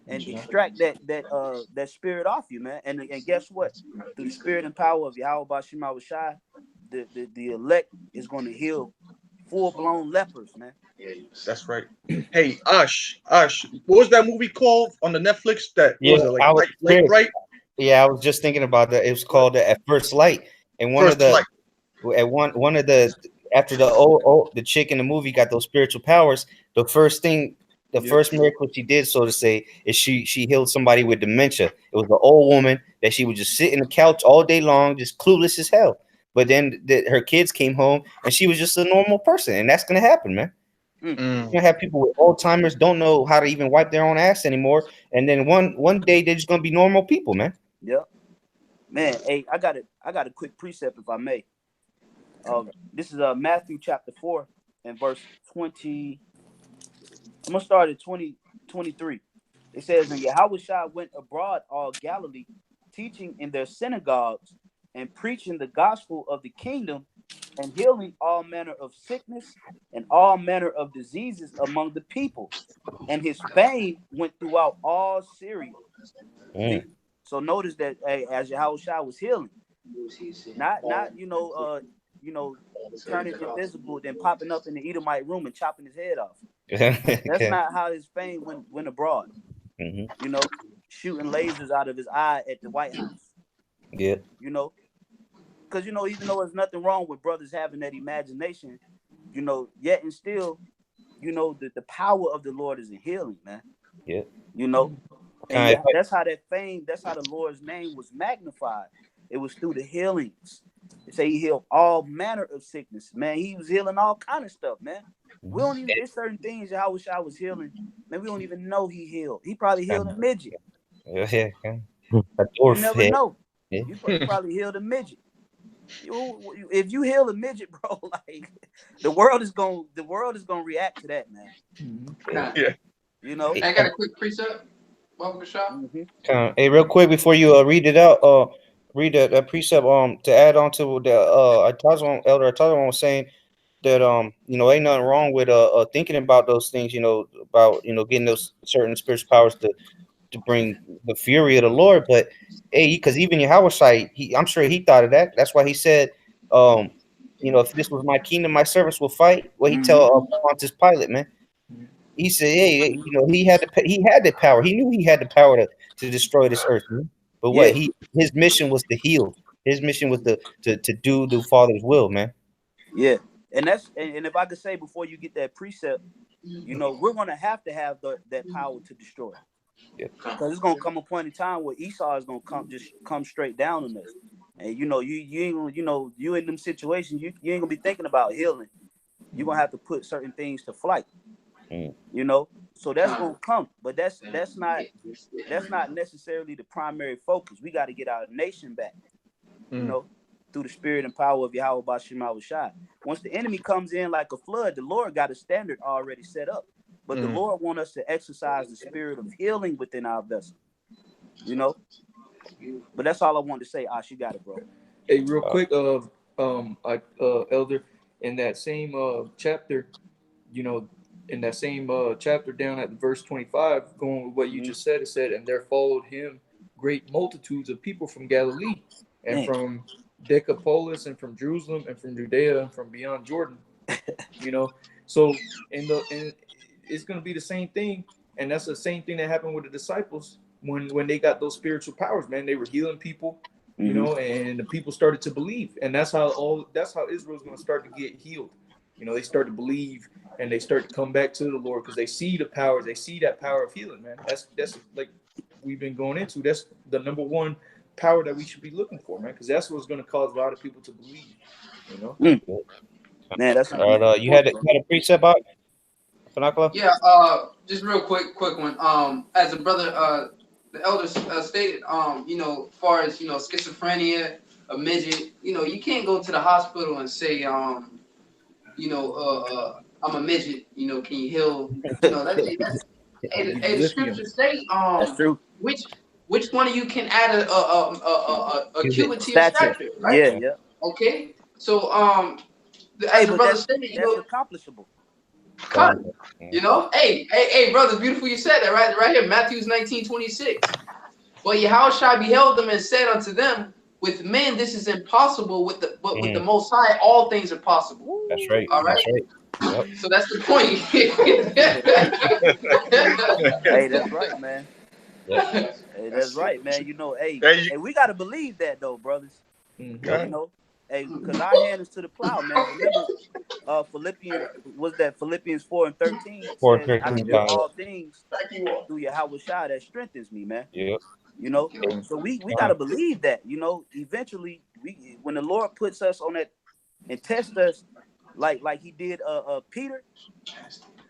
and extract that spirit off you, man. And guess what? Through the spirit and power of Yahweh Bashim Shai, the elect is going to heal full blown lepers, man. That's right. Hey, Ush, what was that movie called on the Netflix? That what Yeah, was it like I was Light Bright? yeah, I was just thinking about that. It was called At First Light, and one of First the Light. at one of the after the chick in the movie got those spiritual powers, the first thing, the first miracle she did, so to say, is she healed somebody with dementia. It was an old woman that she would just sit in the couch all day long, just clueless as hell. But then her kids came home and she was just a normal person, and that's gonna happen, man. Mm. You're gonna have people with Alzheimer's don't know how to even wipe their own ass anymore, and then one day they're just gonna be normal people, man. Yep, man. Hey, I got a quick precept if I may. This is Matthew chapter 4 and verse 20. I'm gonna start at 23. It says, and Yahweh went abroad all Galilee, teaching in their synagogues and preaching the gospel of the kingdom and healing all manner of sickness and all manner of diseases among the people. And his fame went throughout all Syria. Mm. See? So notice that as Yahweh was healing, not you know, turning invisible, then popping up in the Edomite room and chopping his head off. That's Okay. not how his fame went abroad. Hmm. You know, shooting lasers out of his eye at the White House. Yeah. You know, because even though there's nothing wrong with brothers having that imagination, yet and still, the power of the Lord is in healing, man. Yeah. You know, and Kind yeah, that's how that fame, that's how the Lord's name was magnified. It was through the healings. They say he healed all manner of sickness, man. He was healing all kind of stuff, man. We don't even, there's certain things that I wish I was healing. Man, we don't even know he healed. He probably healed a midget. yeah. A You dwarf never head. know. Yeah. He probably healed a midget. If you heal a midget, bro, like the world is gonna react to that, man. Yeah. You know. Hey, I got a quick precept. Welcome, Shah. hey, real quick before you read it out, read that precept to add on to the Elder Atazuan was saying that ain't nothing wrong with thinking about those things, about getting those certain spiritual powers to bring the fury of the Lord. But hey, because even Yahweh, I'm sure he thought of that. That's why he said, if this was my kingdom, my servants will fight. What he tell Pontius Pilate, man. He said, hey, he had the power. He knew he had the power to destroy this earth, man. But Yeah, his mission was to heal. His mission was to do the Father's will, man. yeah. And and if I could say before you get that precept, we're gonna have to have that power to destroy. Yeah. Because it's gonna come a point in time where Esau is gonna come straight down on us. And you ain't gonna, you in them situations, you ain't gonna be thinking about healing. You're gonna have to put certain things to flight. Mm. So that's gonna come, but that's not necessarily the primary focus. We got to get our nation back, through the spirit and power of Yahweh Bashim Shai. Once the enemy comes in like a flood, the Lord got a standard already set up. But the Lord wants us to exercise the spirit of healing within our vessel. You know? But that's all I wanted to say. You got it, bro. Hey, real quick, Elder, in that same chapter, you know, in that same chapter down at verse 25, going with what you just said, it said, and there followed him great multitudes of people from Galilee and from Decapolis and from Jerusalem and from Judea and from beyond Jordan. You know, so in it's going to be the same thing, and that's the same thing that happened with the disciples when they got those spiritual powers, man. They were healing people, you know, and the people started to believe, and that's how Israel's going to start to get healed. You know, they start to believe and they start to come back to the Lord because they see the powers, they see that power of healing, man. That's like we've been going into. That's the number one power that we should be looking for, man, because that's what's going to cause a lot of people to believe. You know, man. That's all right. You had a precept about Fanakala? Yeah. Just real quick one. As a brother, the elder stated, you know, as far as, you know, schizophrenia, a midget, you know, you can't go to the hospital and say, you know, I'm a midget, you know, can you heal? You know, that's the scriptures say, that's true. Which one of you can add a cubit to your stature, right? Yeah. Okay. So, as a brother stated, you know, accomplishable. Cut. You know, hey, brother, beautiful. You said that right here, Matthew 19:26. But Yahushua beheld them and said unto them, with men this is impossible, with the Most High all things are possible. That's right. All right. That's right. Yep. So that's the point. Hey, that's right, man. Yep. Hey, that's right, man. You know, hey, we gotta believe that though, brothers. You know, hey, because our hand is to the plow, man. Remember, Philippians 4:13 says, I can do all things through Yahushua that strengthens me, man. Yeah. You know, so we gotta believe that. You know, eventually, when the Lord puts us on that and test us, like he did Peter,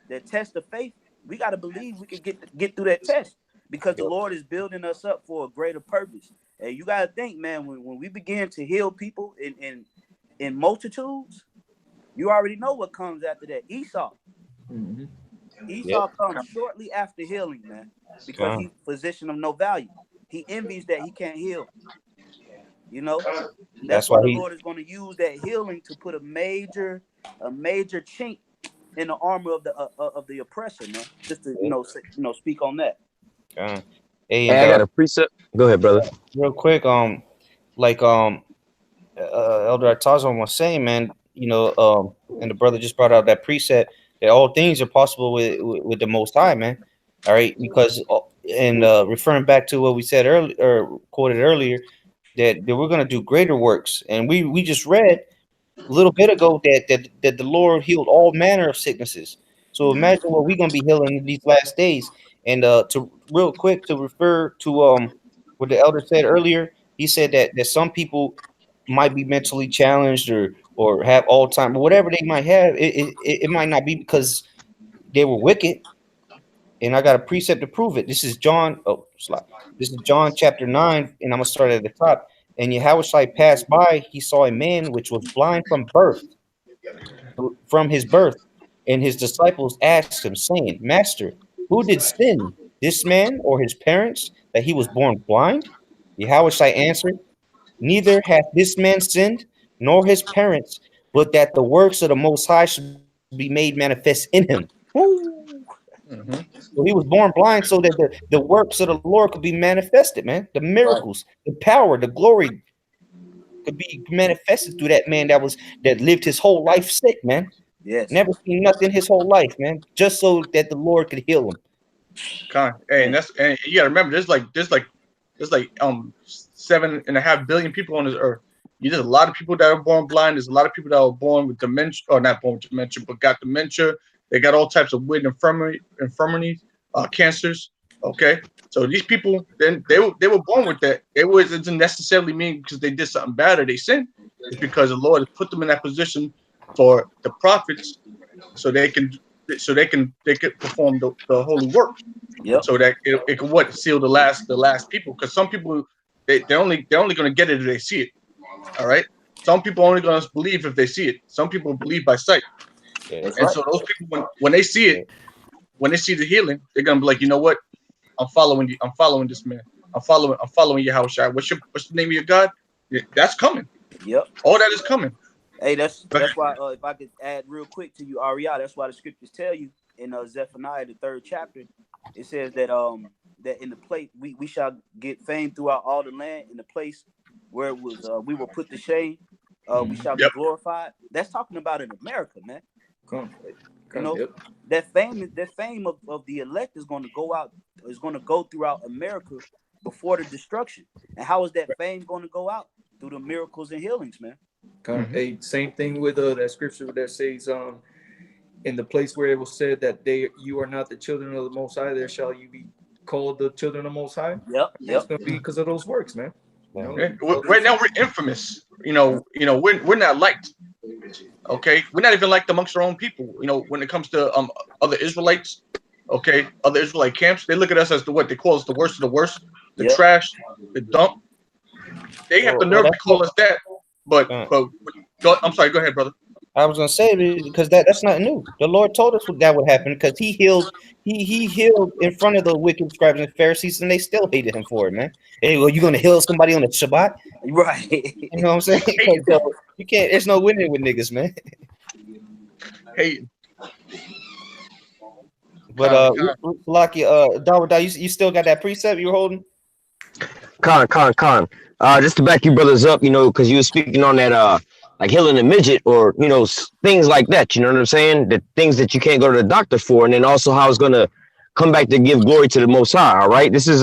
that test of faith, we gotta believe we can get through that test because the Lord is building us up for a greater purpose. And you gotta think, man, when we begin to heal people in multitudes, you already know what comes after that. Esau comes shortly after healing, man, because he's a physician of no value. He envies that he can't heal. You know, that's why the Lord is going to use that healing to put a major chink in the armor of the oppressor, man. Just to speak on that. Hey, I got a precept. Go ahead, brother. Real quick, like Elder Atazon was saying, man, you know, and the brother just brought out that precept that all things are possible with the Most High, man. All right, because and referring back to what we said earlier or quoted earlier, that we're gonna do greater works, and we just read a little bit ago that the Lord healed all manner of sicknesses. So imagine what we're gonna be healing in these last days. And to real quick to refer to what the elder said earlier, he said that some people might be mentally challenged or have Alzheimer's, whatever they might have. It might not be because they were wicked. And I got a precept to prove it. This is John. This is John chapter 9, and I'm gonna start at the top. And Yahushua passed by, he saw a man which was blind from his birth. And his disciples asked him, saying, Master, who did sin, this man or his parents, that he was born blind? Yahushua answered, Neither hath this man sinned, nor his parents, but that the works of the Most High should be made manifest in him. So he was born blind so that the works of the Lord could be manifested, man. The miracles, the power, the glory could be manifested through that man that lived his whole life sick, man. Yes. Never seen nothing his whole life, man. Just so that the Lord could heal him. Hey, and you gotta remember, there's like 7.5 billion people on this earth. There's a lot of people that are born blind. There's a lot of people that are born with dementia, or not born with dementia, but got dementia. They got all types of weird infirmities, cancers. Okay, so these people, then they were born with that. It doesn't necessarily mean because they did something bad or they sinned. It's because the Lord has put them in that position for the prophets, so they can perform the holy work. Yep. So that it can seal the last people, because some people they're only going to get it if they see it. All right. Some people only going to believe if they see it. Some people believe by sight. And so those people, when they see it, when they see the healing, they're gonna be like, you know what? I'm following you. I'm following this man. I'm following your house. What's the name of your God? Yeah, that's coming. Yep. All that is coming. Hey, that's But why if I could add real quick to you, Ariel, that's why the scriptures tell you in Zephaniah the 3rd chapter, it says that in the place we shall get fame throughout all the land, in the place where it was we were put to shame, we shall be yep. glorified. That's talking about in America, man. Come, You know, yep. that fame of the elect is going to go out, is going to go throughout America before the destruction. And how is that fame going to go out? Through the miracles and healings, man. Hey, same thing with that scripture that says, in the place where it was said that you are not the children of the Most High, there shall you be called the children of the Most High. Yep. It's gonna be because of those works, man. You know, Yeah. Right now we're infamous. We're not liked. Okay, we're not even liked amongst our own people. When it comes to other Israelites, okay, other Israelite camps, they look at us as what they call us the worst of the worst, the Yep. trash, the dump. They have the nerve to call us that. But I'm sorry. Go ahead, brother. I was gonna say, because that's not new. The Lord told us that would happen, because he healed in front of the wicked scribes and Pharisees, and they still hated him for it, man. Hey, well, you gonna heal somebody on the Shabbat? Right. You know what I'm saying? So you can't. There's no winning with niggas, man. Hey. But Lucky, Dawah, you still got that precept you were holding? Con. Just to back you brothers up, because you were speaking on that, like healing a midget or, things like that. You know what I'm saying? The things that you can't go to the doctor for. And then also how it's going to come back to give glory to the Most High. All right. This is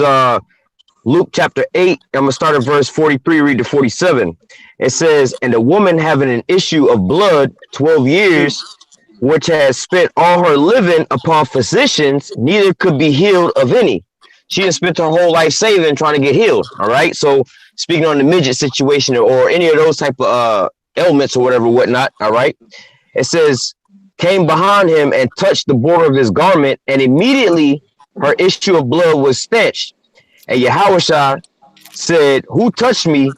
Luke chapter 8. I'm going to start at verse 43, read to 47. It says, and a woman having an issue of blood 12 years, which has spent all her living upon physicians, neither could be healed of any. She has spent her whole life saving, trying to get healed. All right. So speaking on the midget situation or any of those type of ailments or whatnot. All right. It says, came behind him and touched the border of his garment, and immediately her issue of blood was stanched. And Yahushua said, who touched me?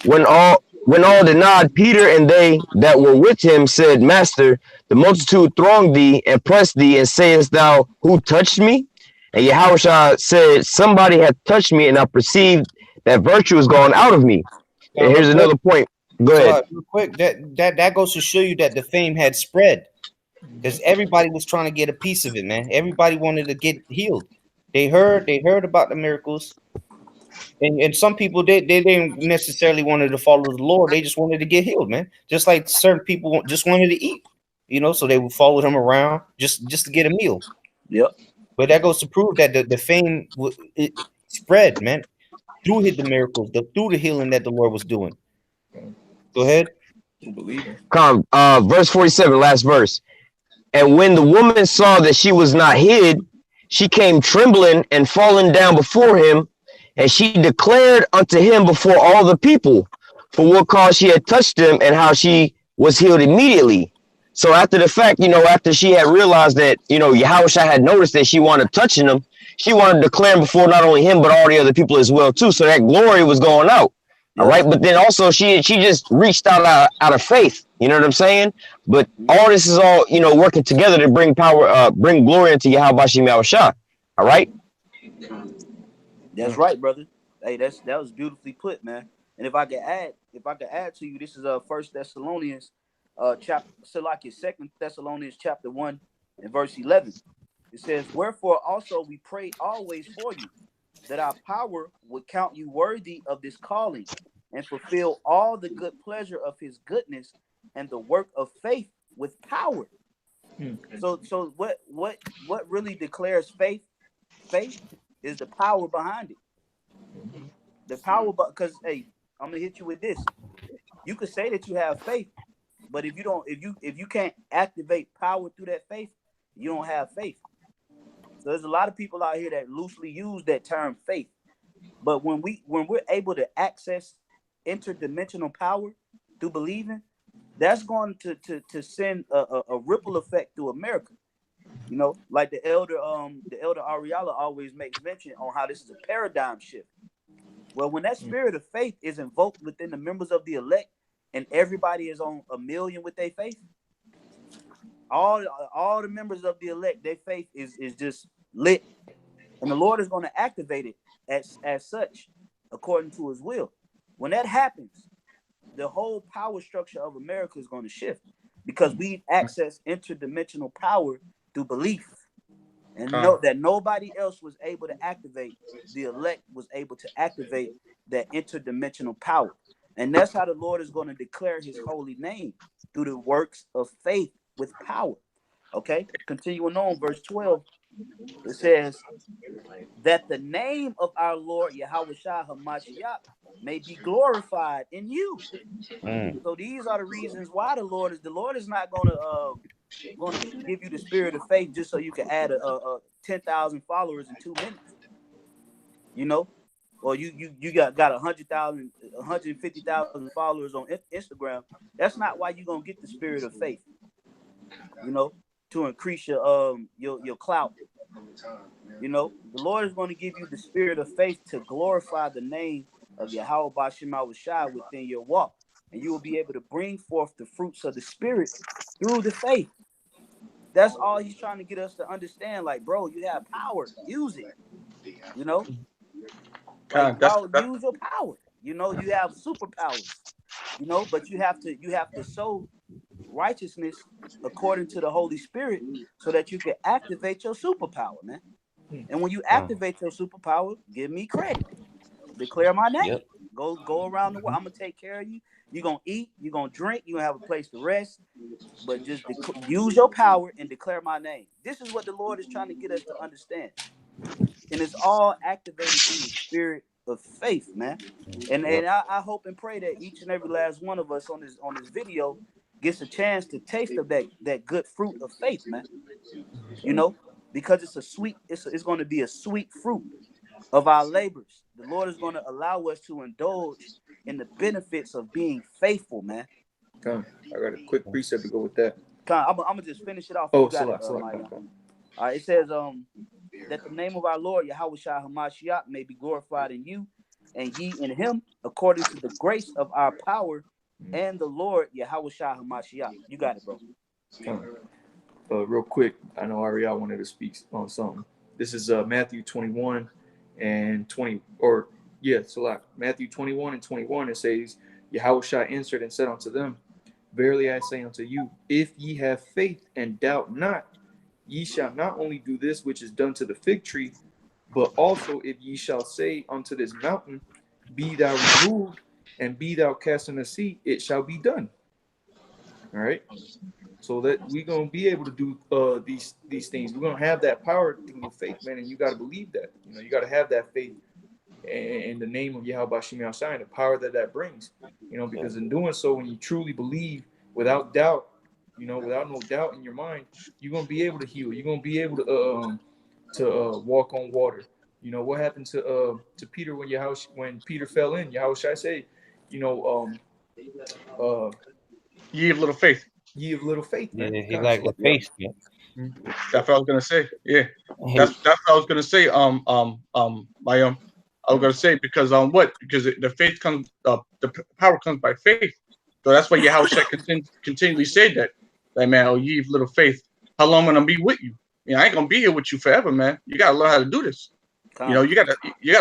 When all denied, Peter and they that were with him said, Master, the multitude thronged thee and pressed thee, and sayest thou, who touched me? And Yahushua said, somebody had touched me, and I perceived that virtue is gone out of me. And here's another point. Go ahead. Real quick, that goes to show you that the fame had spread, because everybody was trying to get a piece of it, man. Everybody wanted to get healed. They heard about the miracles, and some people they didn't necessarily wanted to follow the Lord. They just wanted to get healed, man. Just like certain people just wanted to eat, so they would follow him around just to get a meal. Yep. But that goes to prove that the fame it spread, man, through the miracles, through the healing that the Lord was doing. Go ahead. Come, verse 47, last verse. And when the woman saw that she was not hid, she came trembling and falling down before him, and she declared unto him before all the people for what cause she had touched him, and how she was healed immediately. So after the fact, after she had realized that, Yahushua had noticed that she wanted touching him, she wanted to declare before not only him, but all the other people as well, too. So that glory was going out. Yeah. All right. But then also she just reached out of faith. You know what I'm saying? But all this is all, working together to bring power, bring glory into Yahushua. All right. That's right, brother. Hey, that was beautifully put, man. And if I could add to you, this is First Thessalonians chapter, Second Thessalonians chapter 1 and verse 11. It says, wherefore also we pray always for you, that our power would count you worthy of this calling, and fulfill all the good pleasure of his goodness and the work of faith with power. So what really declares faith? Faith is the power behind it. The power, because hey, I'm gonna hit you with this. You could say that you have faith, but if you can't activate power through that faith, you don't have faith. So there's a lot of people out here that loosely use that term faith. But when we're able to access interdimensional power through believing, that's going to send a ripple effect through America. Like the elder Ariella always makes mention on how this is a paradigm shift. Well, when that spirit of faith is invoked within the members of the elect, and everybody is on a million with their faith, All the members of the elect, their faith is just lit, and the Lord is going to activate it as such, according to His will. When that happens, the whole power structure of America is going to shift, because we've accessed interdimensional power through belief, and know that nobody else was able to activate. The elect was able to activate that interdimensional power, and that's how the Lord is going to declare His holy name, through the works of faith with power. Okay, continuing on, verse 12, it says that the name of our Lord Yahushua Hamashiach may be glorified in you. So these are the reasons why the Lord is not going to give you the spirit of faith just so you can add a 10,000 followers in 2 minutes, you know, or you got 100,000, 150,000 followers on Instagram. That's not why you're gonna get the spirit of faith, you know, to increase your clout. You know, the Lord is going to give you the spirit of faith to glorify the name of Yahweh Bashim Shai within your walk, and you will be able to bring forth the fruits of the spirit through the faith. That's all He's trying to get us to understand. Like, bro, you have power, use it. You know, like, bro, use your power. You know, you have superpowers. You know, but you have to sow righteousness according to the Holy Spirit, so that you can activate your superpower, man. And when you activate your superpower, give me credit. Declare my name. Yep. Go around the world. I'm gonna take care of you. You're gonna eat. You're gonna drink. You're gonna have a place to rest. But just use your power and declare my name. This is what the Lord is trying to get us to understand, and it's all activated through the spirit of faith, man. And I hope and pray that each and every last one of us on this video gets a chance to taste of that good fruit of faith, man. You know, because it's a sweet, it's going to be a sweet fruit of our labors. The Lord is going to allow us to indulge in the benefits of being faithful, man. I got a quick precept to go with that. I'm gonna just finish it off. Oh, you got it, all right, it says that the name of our Lord Yahushua Hamashiach may be glorified in you, and ye in Him, according to the grace of our power, and the Lord Yahushua Hamashiach. You got it, bro. Real quick, I know Ariel wanted to speak on something. This is Matthew 21 and 20, or yeah, so like Matthew 21 and 21. It says, Yahushua answered and said unto them, verily I say unto you, if ye have faith and doubt not, ye shall not only do this which is done to the fig tree, but also if ye shall say unto this mountain, be thou removed, and be thou cast in the sea, it shall be done. All right. So that we're gonna be able to do these things. We're gonna have that power through the faith, man, and you gotta believe that. You know, you gotta have that faith in the name of Yahweh Shimi Al-Shai, the power that brings. You know, because in doing so, when you truly believe without doubt, you know, without no doubt in your mind, you're gonna be able to heal. You're gonna be able to walk on water. You know what happened to Peter when Peter fell in? Yahweh said, you know, ye of little faith. Ye of little faith, man. Yeah, he like the faith. Yeah. That's what I was gonna say. Yeah, that's what I was gonna say. I was gonna say because because the faith comes, the power comes by faith. So that's why Yahweh continually said that man, oh ye of little faith, how long am I gonna be with you? You know, I ain't gonna be here with you forever, man. You gotta learn how to do this. You know, you gotta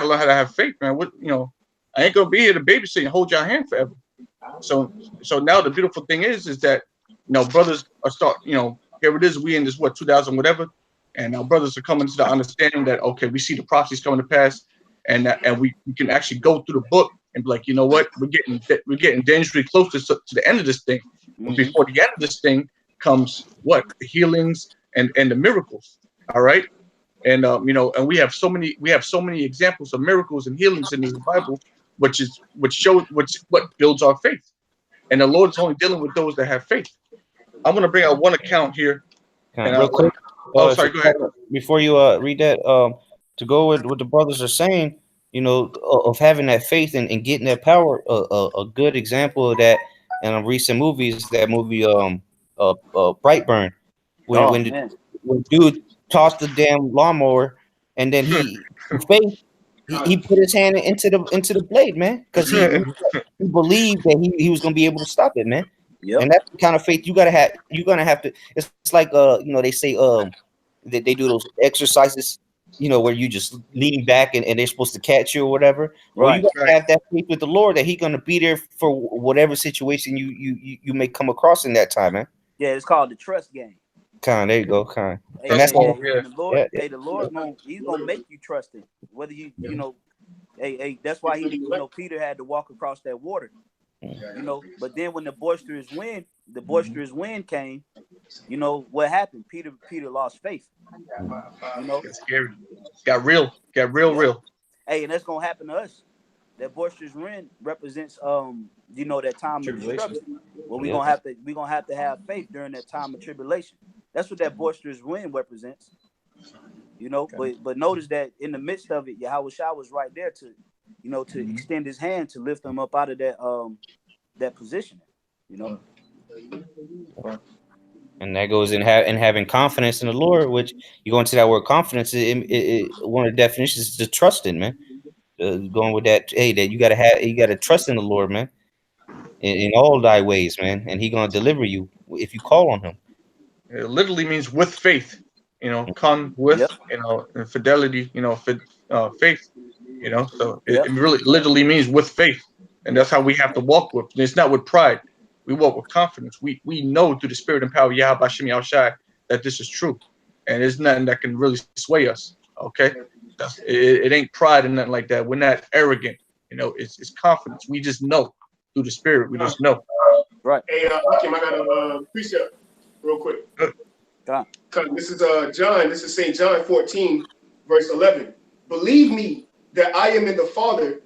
learn how to have faith, man. What, you know, I ain't gonna be here to babysit and hold your hand forever. So now the beautiful thing is that, you know, brothers are you know, here it is, we in this 2000 whatever, and our brothers are coming to the understanding that, okay, we see the prophecies coming to pass, and we can actually go through the book and be like, you know what, we're getting dangerously close to the end of this thing. But before the end of this thing comes what? The healings and the miracles. All right. And you know, and we have so many examples of miracles and healings in the Bible, what builds our faith. And the Lord is only dealing with those that have faith. I'm gonna bring out one account here. Real quick. Sorry, go ahead. Before you read that, to go with what the brothers are saying, you know, of having that faith and getting that power, a good example of that in recent movies, that movie Brightburn, when dude tossed the damn lawnmower, and then he put his hand into the blade, man, because he believed that he was gonna be able to stop it, man. Yep. And that's the kind of faith you gotta have. You're gonna have to. It's like they say they do those exercises, where you just lean back and they're supposed to catch you or whatever. Well, you Right. gotta have that faith with the Lord that He's gonna be there for whatever situation you may come across in that time, man. Yeah, it's called the trust game. There you go, kind. Hey, And that's hey, all. hey, and the Lord, Yeah, hey, the Lord he's gonna make you trust him. Whether hey, that's why Peter had to walk across that water. But then when the boisterous wind came, what happened? Peter lost faith. It's scary. Got real. Real. Hey, and that's gonna happen to us. That boisterous wind represents that time of Tribulation. destruction. Well, we're gonna have to have faith during that time of tribulation. That's what that boisterous wind represents. But notice that in the midst of it, Yahweh Shah was right there to extend his hand to lift them up out of that position. And that goes in having confidence in the Lord, which you go into that word confidence. One of the definitions is to trust in, man. Going with that, hey, that you gotta trust in the Lord, man, in all thy ways, man, and He gonna deliver you if you call on Him. It literally means with faith. Con with and fidelity. Faith. So it really literally means with faith, and that's how we have to walk with. It's not with pride. We walk with confidence. We know through the spirit and power of Yahweh Hashem Yahushai that this is true, and there's nothing that can really sway us. Okay, it ain't pride and nothing like that. We're not arrogant. It's confidence. We just know through the spirit. We just know. Right. Hey, Hakim, I got a precept real quick. This is John. This is St. John 14, verse 11. Believe me that I am in the Father,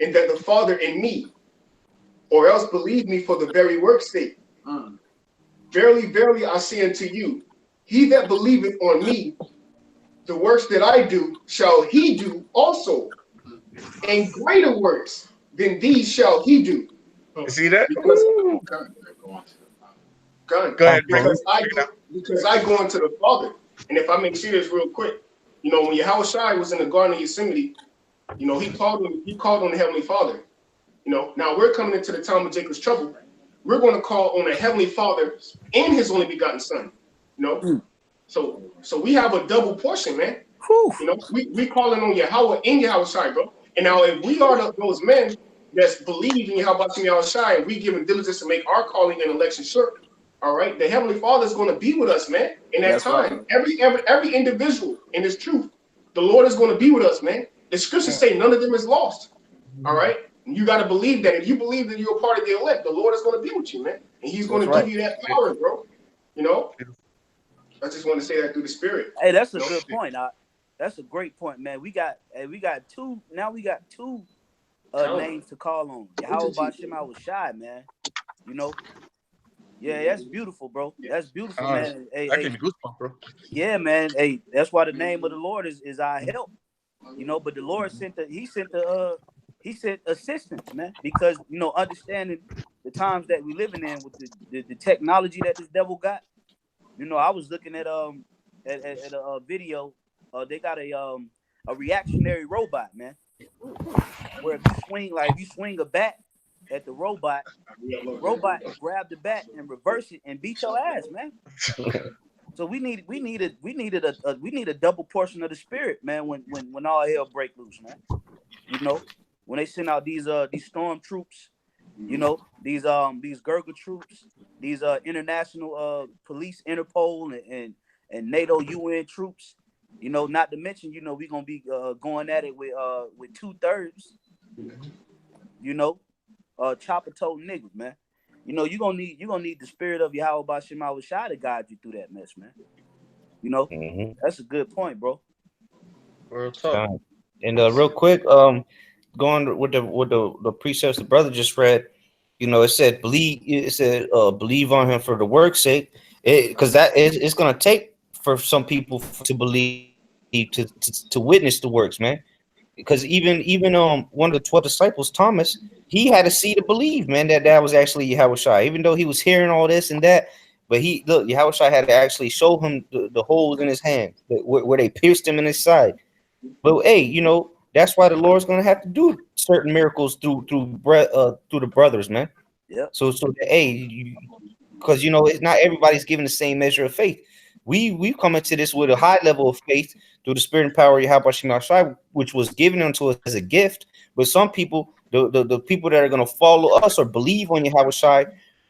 and that the Father in me, or else believe me for the very work's sake. Verily, verily, I say unto you, he that believeth on me, the works that I do, shall he do also, and greater works than these shall he do. You see that? Go ahead, because I go into the Father. And if I may see this real quick, when Yahweh Shai was in the Garden of Yosemite, he called on the Heavenly Father. Now we're coming into the time of Jacob's trouble. We're going to call on the Heavenly Father and His only begotten Son. So we have a double portion, man. We calling on Yahweh and Yahweh Shai, bro. And now if we are those men that's believe in Yahweh Shai, and we giving diligence to make our calling and election sure, all right, the Heavenly Father is going to be with us, man. In that time, every individual in this truth, the Lord is going to be with us, man. The scriptures say none of them is lost. All right. You got to believe that. If you believe that you're a part of the elect, the Lord is going to be with you, man. And He's going to give you that power, bro. I just want to say that through the Spirit. Hey, that's a good point. That's a great point, man. We got two. Now we got two names to call on. Yahweh Bashem Shai, man. Yeah, that's beautiful, bro. That's beautiful, man. Hey, that gave me goosebumps, bro. Yeah, man. Hey, that's why the name of the Lord is our help. But the Lord sent assistance, man, because understanding the times that we living in with the technology that this devil got. I was looking at a video. They got a reactionary robot, man, where if you swing a bat at the robot grab the bat and reverse it and beat your ass, man. So we needed a double portion of the spirit, man, when all hell break loose, man. When they send out these storm troops, these Gurgle troops, these international police, Interpol and NATO UN troops, not to mention, we're gonna be going at it with 2/3, chopper toe niggas, man. You're gonna need the spirit of Yahweh Bashem Shai to guide you through that mess, man. That's a good point, bro. Real talk. And real quick, going with the precepts the brother just read, it said believe on Him for the work's sake, because it's gonna take for some people to believe to witness the works, man. Because even one of the 12 disciples, Thomas, he had to see to believe, man, that was actually Yahweh Shai, even though he was hearing all this and that. But Yahweh Shai had to actually show him the holes in his hand where they pierced him in his side. But hey, that's why the Lord's gonna have to do certain miracles through the brothers, man. Yep. So hey, because it's not everybody's given the same measure of faith. We've come into this with a high level of faith through the spirit and power of Yahweh Shema Shai, which was given unto us as a gift. But some people, the people that are going to follow us or believe on Yahweh Shai,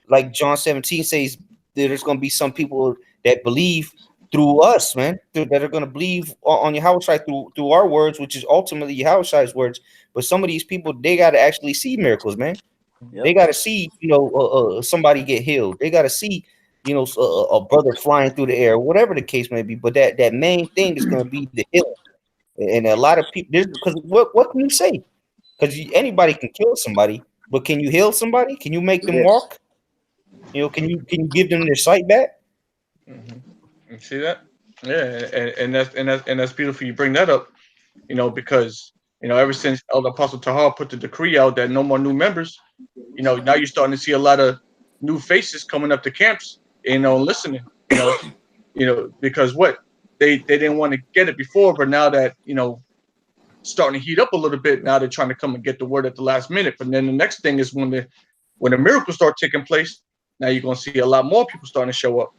like John 17 says, there's going to be some people that believe through us, man, that are going to believe on Yahweh Shai through our words, which is ultimately Yahweh Shai's words. But some of these people, they got to actually see miracles, man. Yep. They got to see, somebody get healed. They got to see, a brother flying through the air, whatever the case may be. But that main thing is going to be the healing. And a lot of people, because what can you say? Because anybody can kill somebody, but can you heal somebody? Can you make them Yes. walk? Can you give them their sight back? You see that? Yeah, and that's beautiful. You bring that up, because ever since Elder Apostle Tahar put the decree out that no more new members, now you're starting to see a lot of new faces coming up to camps, listening, because what they didn't want to get it before, but now that starting to heat up a little bit, now they're trying to come and get the word at the last minute. But then the next thing is when the miracles start taking place, now you're gonna see a lot more people starting to show up.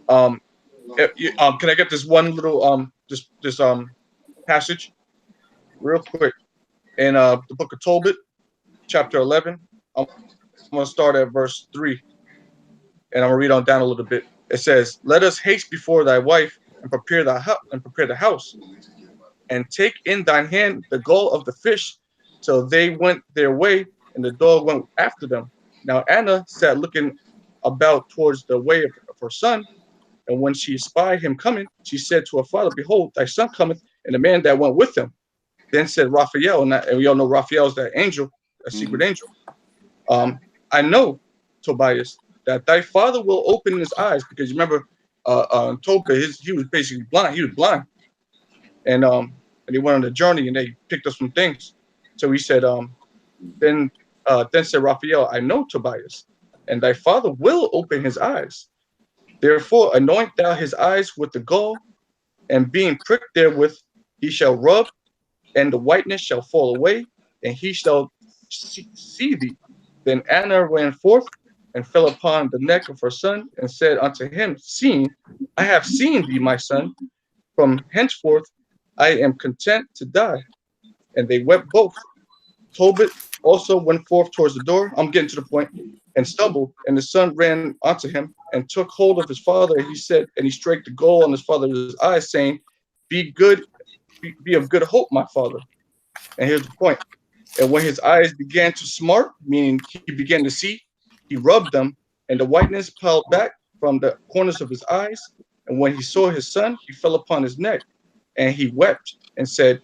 Can I get this one little this passage real quick in the book of Tobit, chapter 11? I'm gonna start at verse 3, and I'm gonna read on down a little bit. It says, "Let us haste before thy wife and prepare the house, and take in thine hand the gall of the fish, till they went their way, and the dog went after them. Now Anna sat looking about towards the way of her son, and when she espied him coming, she said to her father, Behold, thy son cometh, and the man that went with him. Then said Raphael, and we all know Raphael is that angel, that secret angel. I know, Tobias, that thy father will open his eyes, because you remember, Tobias, he was basically blind. He was blind, and he went on a journey, and they picked up some things. So he said, then said Raphael, I know, Tobias, and thy father will open his eyes. Therefore, anoint thou his eyes with the gall, and being pricked therewith, he shall rub, and the whiteness shall fall away, and he shall see thee. Then Anna ran forth and fell upon the neck of her son, and said unto him, Seeing, I have seen thee, my son. From henceforth I am content to die. And they wept both. Tobit also went forth towards the door. I'm getting to the point, and stumbled, and the son ran unto him and took hold of his father. And he said, and he strake the gall on his father's eyes, saying, Be good, be of good hope, my father. And here's the point. And when his eyes began to smart, meaning he began to see, he rubbed them, and the whiteness piled back from the corners of his eyes. And when he saw his son, he fell upon his neck, and he wept and said,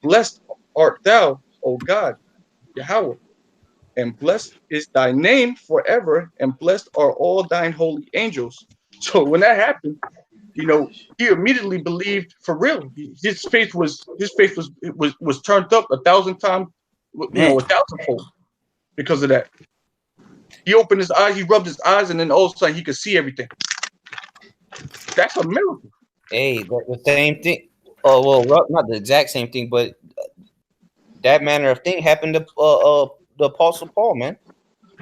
Blessed art thou, O God, Yahweh, and blessed is thy name forever, and blessed are all thine holy angels. So when that happened, he immediately believed for real. His faith was turned up 1,000 times, Man. 1,000-fold because of that. He opened his eyes, he rubbed his eyes, and then all of a sudden he could see everything. That's a miracle. Hey, the same thing. Oh well, not the exact same thing, but that manner of thing happened to the Apostle Paul, man.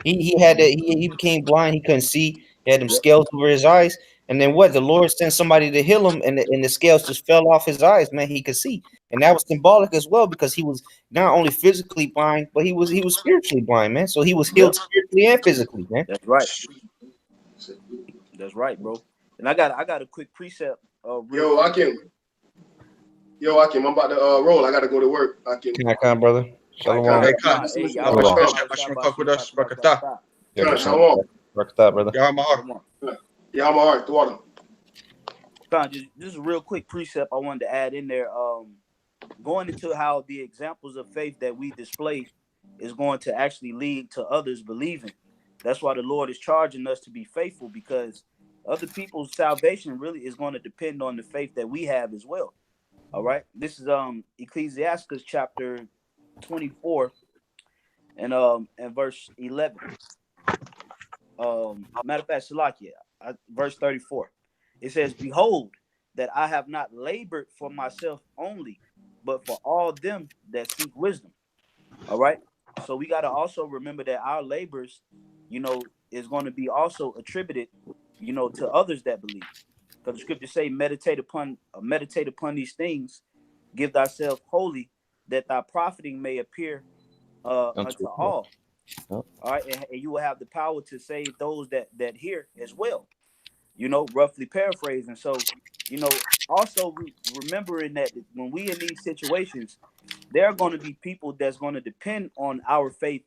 He had that he became blind, he couldn't see, he had them scales over his eyes, and then what? The Lord sent somebody to heal him, and the scales just fell off his eyes, man. He could see, and that was symbolic as well, because he was not only physically blind, but he was spiritually blind, man. So he was healed spiritually and physically, man. That's right. That's right, bro. And I got a quick precept. Yo, Akim, I'm about to roll. I gotta go to work. Akim. Can I come, brother? Shalom. Hey, Khan, Hey, y'all y'all fuck with us, Barakatah. Khan, shalom. Barakatah, brother. Y'all my heart. Yeah, I'm all right. The water. Just a real quick precept I wanted to add in there. Going into how the examples of faith that we display is going to actually lead to others believing. That's why the Lord is charging us to be faithful, because other people's salvation really is going to depend on the faith that we have as well. All right. This is Ecclesiastes chapter 24 and verse 11. Matter of fact, Salakia, verse 34. It says, Behold, that I have not labored for myself only, but for all them that seek wisdom. All right. So we got to also remember that our labors is going to be also attributed, to others that believe. Because the scriptures say, meditate upon these things, give thyself holy, that thy profiting may appear unto all. All right, and you will have the power to save those that hear as well. Roughly paraphrasing. So, also remembering that when we in these situations, there are going to be people that's going to depend on our faith,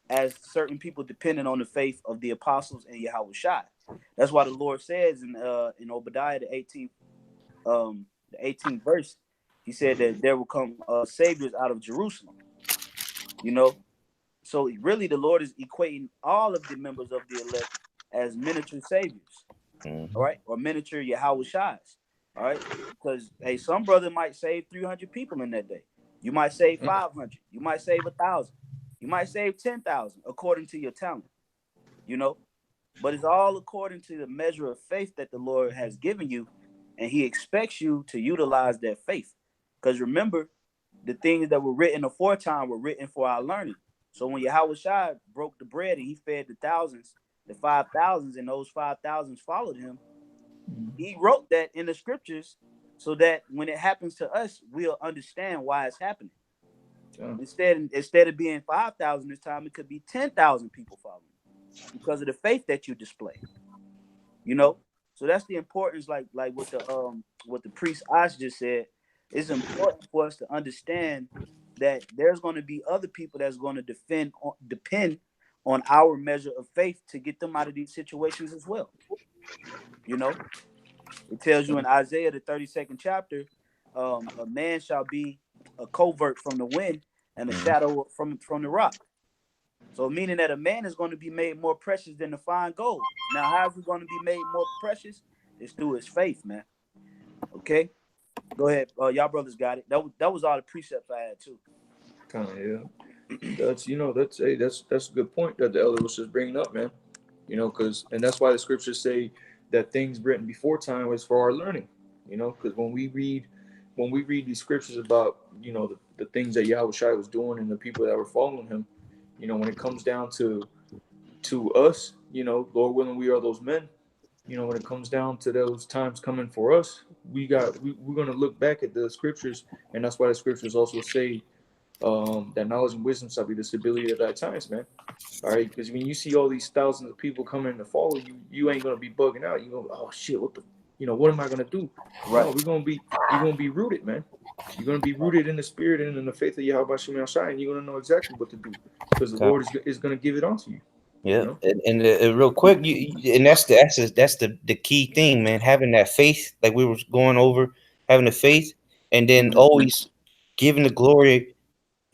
as certain people depending on the faith of the apostles and Yahweh Shai. That's why the Lord says in Obadiah the 18th verse, he said that there will come saviors out of Jerusalem. So really the Lord is equating all of the members of the elect as miniature saviors, all right, or miniature Yahweh Shais, all right, because hey, some brother might save 300 people in that day. You might save 500. You might save 1,000. You might save 10,000 according to your talent, but it's all according to the measure of faith that the Lord has given you, and He expects you to utilize that faith. Because remember, the things that were written aforetime were written for our learning. So when Yahweh Shai broke the bread and He fed the 5,000s, and those 5,000s followed Him, He wrote that in the scriptures so that when it happens to us, we'll understand why it's happening. Instead of being 5,000 this time, it could be 10,000 people following because of the faith that you display. So that's the importance, like what the priest Ash just said. It's important for us to understand that there's going to be other people that's going to depend on our measure of faith to get them out of these situations as well. It tells you in Isaiah the 32nd chapter, a man shall be a covert from the wind and a shadow from the rock. So meaning that a man is going to be made more precious than the fine gold. Now, how is he going to be made more precious? It's through his faith, man. Okay, go ahead. Y'all brothers got it. That was all the precepts I had too. Kind of, yeah. That's a good point that the elder was just bringing up, man. And that's why the scriptures say that things written before time was for our learning. Because when we read these scriptures about the things that Yahweh Shai was doing and the people that were following him, when it comes down to us, Lord willing, we are those men. When it comes down to those times coming for us, we're going to look back at the scriptures, and that's why the scriptures also say that knowledge and wisdom shall be the stability of thy times, man. All right, because when you see all these thousands of people coming to follow you, you ain't gonna be bugging out. You go, oh shit, what am I gonna do? Right. No, you're gonna be rooted, man. You're gonna be rooted in the spirit and in the faith of Yahweh Shem Shai, and you're gonna know exactly what to do because the Lord is gonna give it onto you. Yeah, and real quick, and that's the key thing, man. Having that faith, like we were going over, having the faith, and then always giving the glory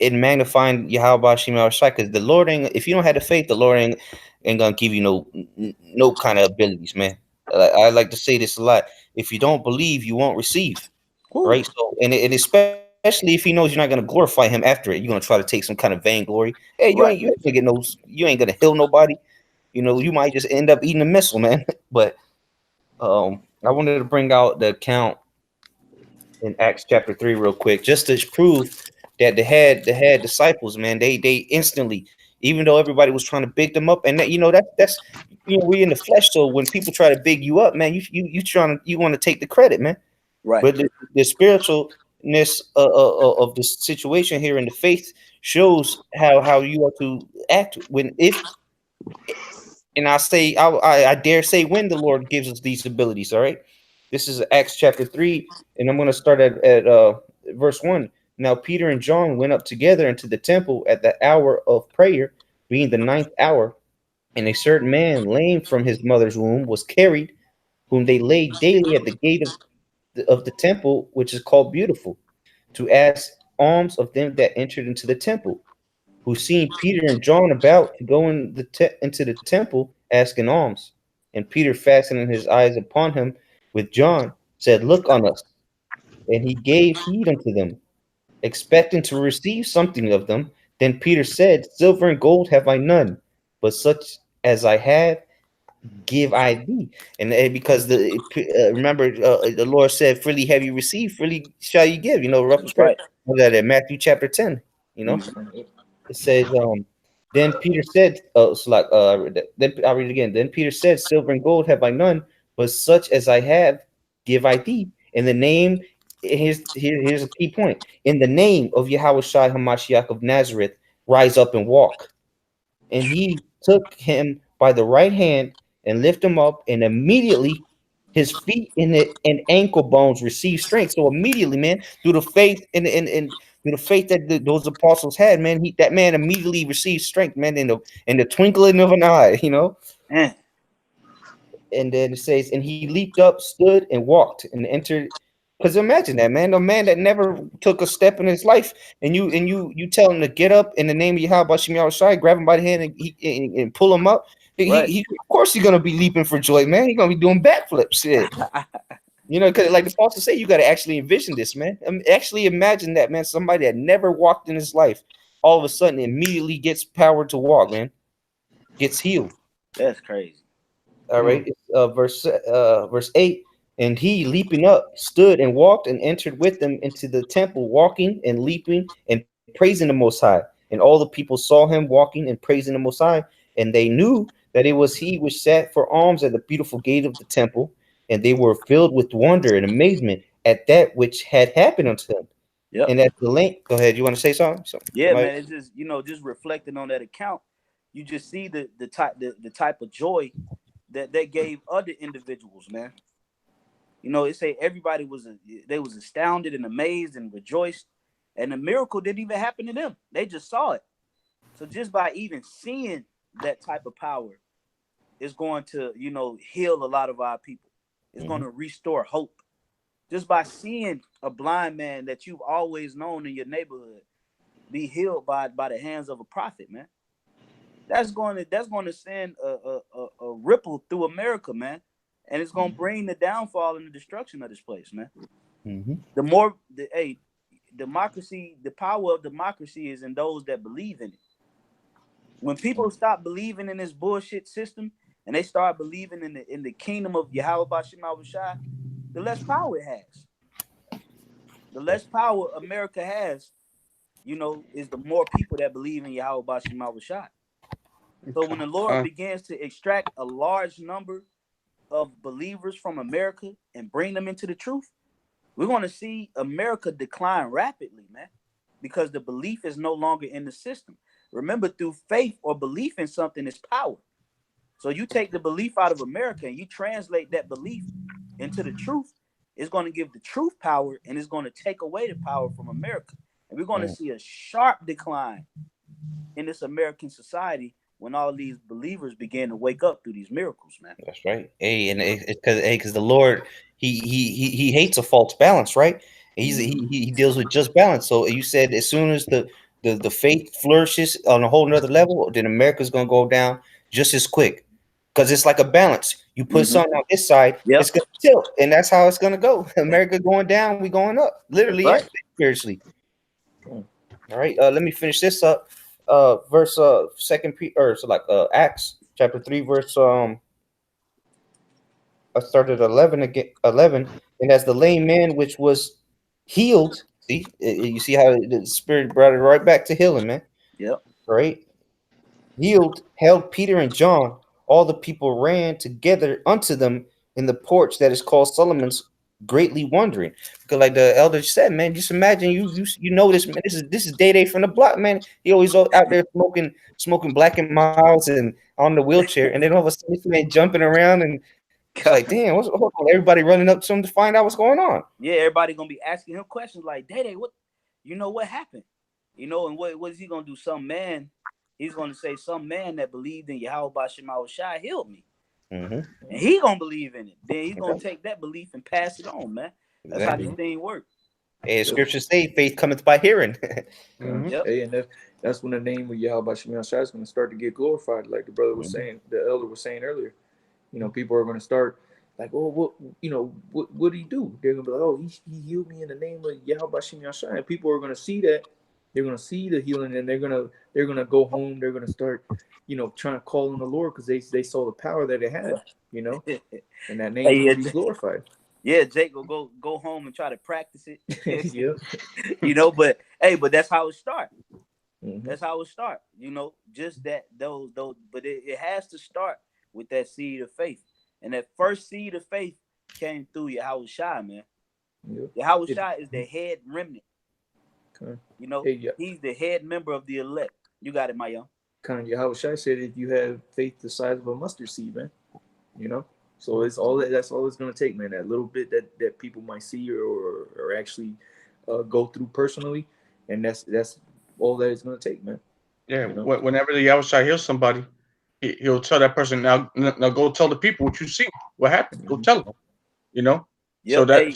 and magnifying Yahweh Shema Shai, because the Lord ain't. If you don't have the faith, the Lord ain't gonna give you no kind of abilities, man. I like to say this a lot. If you don't believe, you won't receive, right? So, and especially if He knows you're not gonna glorify Him after it, you're gonna try to take some kind of vainglory. Hey, you ain't gonna get you ain't gonna heal nobody. You might just end up eating a missile, man. But I wanted to bring out the account in Acts chapter 3 real quick, just to prove that the head disciples, man, they instantly, even though everybody was trying to big them up, and that's we in the flesh. So when people try to big you up, man, you want to take the credit, man. Right. But the spiritualness of the situation here in the faith shows how you are to act and I dare say when the Lord gives us these abilities. All right, this is Acts chapter 3, and I'm going to start at verse 1. Now Peter and John went up together into the temple at the hour of prayer, being the 9th hour, and a certain man lame from his mother's womb was carried, whom they laid daily at the gate of the temple, which is called Beautiful, to ask alms of them that entered into the temple, who seen Peter and John about to go into the temple asking alms. And Peter, fastening his eyes upon him with John, said, Look on us. And he gave heed unto them, expecting to receive something of them. Then Peter said, Silver and gold have I none, but such as I have, give I thee. And because remember, the Lord said, Freely have you received, freely shall you give. Rough right. that in Matthew chapter 10. It says, Then Peter said, so like, then I'll read it again. Then Peter said, silver and gold have I none, but such as I have, give I thee. In the name, here's a key point. In the name of Yahweh Shai Hamashiach of Nazareth, rise up and walk. And he took him by the right hand and lifted him up, and immediately his feet and ankle bones received strength. So immediately, man, through the faith and through the faith that those apostles had, man, that man immediately received strength, man, in the twinkling of an eye, you know. Man, And then it says, and he leaped up, stood, and walked, and entered. Because imagine that, man, a man that never took a step in his life, and you tell him to get up in the name of Yahweh Shem Yahushai, grab him by the hand and pull him up. right. He of course he's gonna be leaping for joy, man. He's gonna be doing backflips, shit. You know, because like the apostle say, you got to actually envision this, man. Actually imagine that, man. Somebody that never walked in his life, all of a sudden immediately gets power to walk, man. Gets healed. That's crazy. All right, verse 8. And he, leaping up, stood and walked and entered with them into the temple, walking and leaping and praising the Most High. And all the people saw him walking and praising the Most High, and they knew that it was he which sat for alms at the beautiful gate of the temple. And they were filled with wonder and amazement at that which had happened unto them. Yep. And at the length, go ahead. You want to say something? Yeah, man. It's just just reflecting on that account, you just see the type of joy that they gave other individuals, man. You know, it say everybody was astounded and amazed and rejoiced, and the miracle didn't even happen to them. They just saw it. So just by even seeing that type of power is going to, heal a lot of our people. It's going to restore hope. Just by seeing a blind man that you've always known in your neighborhood be healed by the hands of a prophet, man. That's going to send a ripple through America, man. And it's going to bring the downfall and the destruction of this place, man. The more, democracy, the power of democracy is in those that believe in it. When people stop believing in this bullshit system and they start believing in the kingdom of Yahweh Bashem Yahushai, the less power it has. The less power America has, is the more people that believe in Yahweh Bashem Yahushai. So when the Lord begins to extract a large number of believers from America and bring them into the truth, we're going to see America decline rapidly, man, because the belief is no longer in the system. Remember, through faith or belief in something is power. So you take the belief out of America and you translate that belief into the truth, it's going to give the truth power and it's going to take away the power from America. And we're going to see a sharp decline in this American society when all these believers begin to wake up through these miracles, man. That's right. Hey, and it's because the Lord, he hates a false balance, right? He deals with just balance. So you said as soon as the faith flourishes on a whole nother level, then America's gonna go down just as quick. Because it's like a balance. You put something on this side, it's gonna tilt, and that's how it's gonna go. America going down, we going up, literally and spiritually. All right. Let me finish this up. Verse Acts chapter 3 verse I started 11 again 11. And as the lame man which was healed, see, you see how the Spirit brought it right back to healing, man. Yep. Right. Healed, held Peter and John, all the people ran together unto them in the porch that is called Solomon's, greatly wondering. Because like the elder said, man, just imagine you know this, man. This is Day from the block, man. He always out there smoking Black and Miles and on the wheelchair, and then all of a sudden this man jumping around and it's like, damn, hold on, everybody running up to him to find out what's going on. Yeah, everybody gonna be asking him questions like, Day, what happened? And what is he gonna do? He's gonna say some man that believed in Yahweh Bashem Yahushai healed me. And he gonna believe in it. Then he's gonna take that belief and pass it on, man. That's how this thing works. Hey, scriptures say faith cometh by hearing. Hey, and that's when the name of Yahweh Bashem Yahushai is going to start to get glorified, like the brother was saying, the elder was saying earlier. People are going to start like, oh, what did he do? They're going to be like, oh, he healed me in the name of Yahweh Bashem Yahushai. And people are going to see that. They're going to see the healing, and they're going to go home. They're going to start, trying to call on the Lord because they saw the power that it had, and that name will be glorified. Yeah, Jake will go home and try to practice it. Yeah. But that's how it starts. That's how it start. Just that those, but it has to start with that seed of faith. And that first seed of faith came through Yahushua, man. Yep. Yahushua is the head remnant. Okay. Hey, yeah. He's the head member of the elect. You got it, my young. Kind of Yahushua said, if you have faith the size of a mustard seed, man. So it's all that's all it's gonna take, man. That little bit that people might see or actually go through personally, and that's all that it's gonna take, man. Yeah. Whenever the outside heals somebody, he'll tell that person, now go tell the people what you see, what happened. Go tell them. Yep. So that. Hey,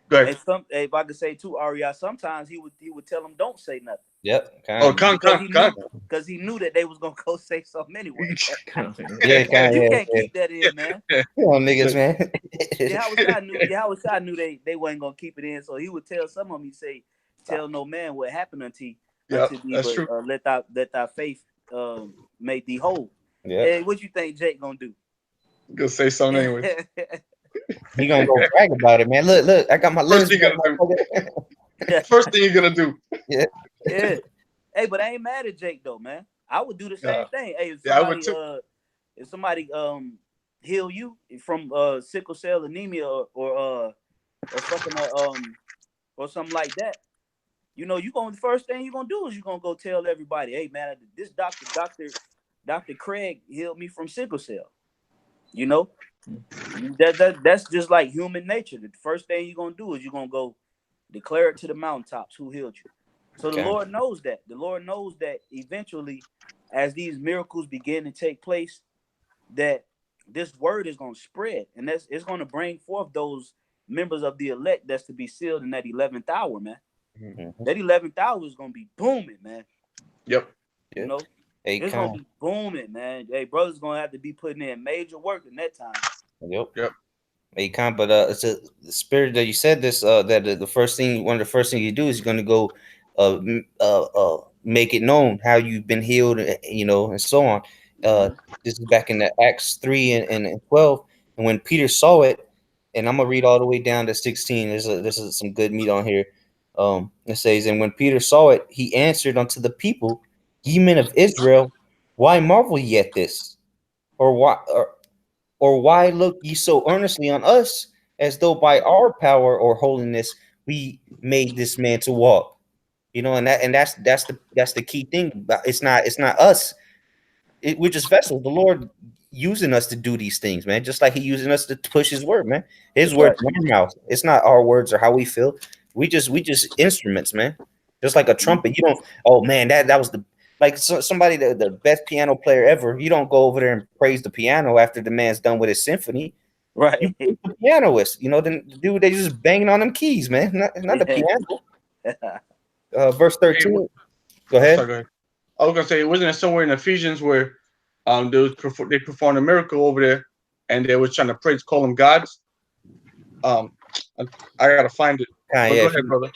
go ahead. If I could say too, Aria, sometimes he would tell them don't say nothing. Yep. Because he knew that they was gonna go say something anyway. You can't keep that in, man. Come on, niggas, man. Yahushua knew they wasn't gonna keep it in, so he would tell some of them. He say, "Tell no man what happened unto thee, but let thy faith make thee whole." Yeah. Hey, what you think Jake gonna do? Gonna say something anyway. He gonna go brag about it, man. Look, I got my lens. First thing you're gonna do. Yeah. Hey, but I ain't mad at Jake though, man. I would do the same thing. Hey, if somebody heal you from sickle cell anemia or fucking or something like that, the first thing you're gonna do is you're gonna go tell everybody, hey man, this Dr. Craig healed me from sickle cell. That's just like human nature. The first thing you're gonna do is you're gonna go declare it to the mountaintops who healed you. So the Lord knows that. The Lord knows that eventually, as these miracles begin to take place, that this word is going to spread, and it's going to bring forth those members of the elect that's to be sealed in that 11th hour, man. Mm-hmm. That 11th hour is going to be booming, man. Yep. It's going to be booming, man. Hey, brothers going to have to be putting in major work in that time. Yep. Hey, but it's the spirit that you said this. That one of the first things you do is you're going to go make it known how you've been healed, and so on. This is back in the Acts 3 and 12, and when Peter saw it, and I'm gonna read all the way down to 16. This is some good meat on here. It says, and when Peter saw it, he answered unto the people, ye men of Israel, why marvel ye at this, or why look ye so earnestly on us, as though by our power or holiness we made this man to walk? And that's the key thing. It's not us. We're just vessels. The Lord using us to do these things, man. Just like He using us to push His word, man. His word in our mouth. It's not our words or how we feel. We just instruments, man. Just like a trumpet. You don't. Oh man, that was somebody the best piano player ever. You don't go over there and praise the piano after the man's done with his symphony. Right. You praise the pianist. The dude they just banging on them keys, man. Not the piano. Verse 13. Go ahead. Sorry, go ahead. I was gonna say, wasn't it somewhere in Ephesians where they performed a miracle over there, and they were trying to call them gods? I gotta find it. Go ahead, brother.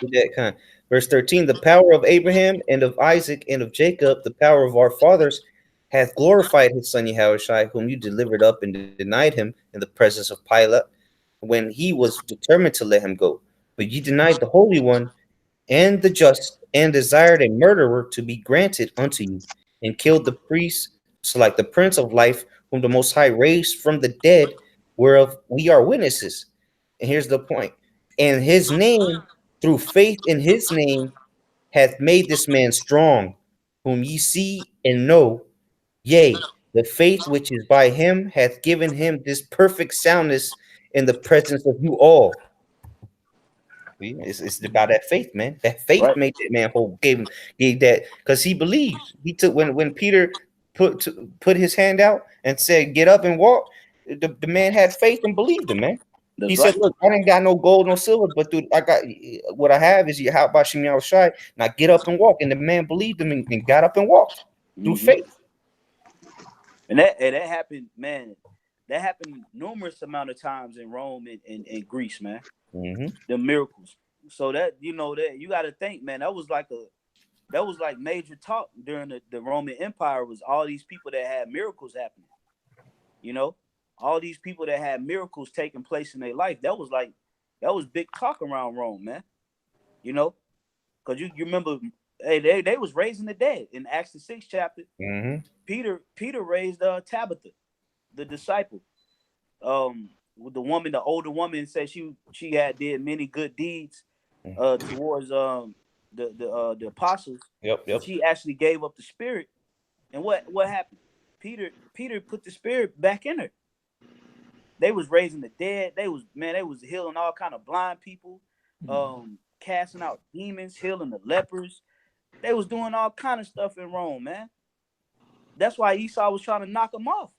Verse 13: the power of Abraham and of Isaac and of Jacob, the power of our fathers, hath glorified his son Yahushua, whom you delivered up and denied him in the presence of Pilate, when he was determined to let him go. But ye denied the Holy One and the just, and desired a murderer to be granted unto you, and killed the priest, so like the Prince of Life, whom the Most High raised from the dead, whereof we are witnesses. And here's the point. And his name, through faith in his name, hath made this man strong, whom ye see and know. Yea, the faith which is by him hath given him this perfect soundness in the presence of you all. It's about that faith, man. That faith made that man whole. Gave that because he believed. He took when Peter put his hand out and said, "Get up and walk." The man had faith and believed him, man. He said, "Look, I ain't got no gold, no silver, but dude, I got what I have is how about Shimei Shai? Now get up and walk." And the man believed him and got up and walked through faith. And that happened, man. That happened numerous amount of times in Rome and Greece, man. Mm-hmm. The miracles. So that that you got to think, man. That was like major talk during the Roman Empire. Was all these people that had miracles happening. All these people that had miracles taking place in their life. That was big talk around Rome, man. Because you remember Hey, they was raising the dead in Acts the 6th chapter. Mm-hmm. Peter raised Tabitha, the disciple. With the older woman said she had did many good deeds towards the apostles, Yep. and Yep. she actually gave up the spirit. And what happened? Peter put the spirit back in her. They was raising the dead. They was healing all kind of blind people, casting out demons, healing the lepers. They was doing all kind of stuff in Rome, man. That's why Esau was trying to knock them off.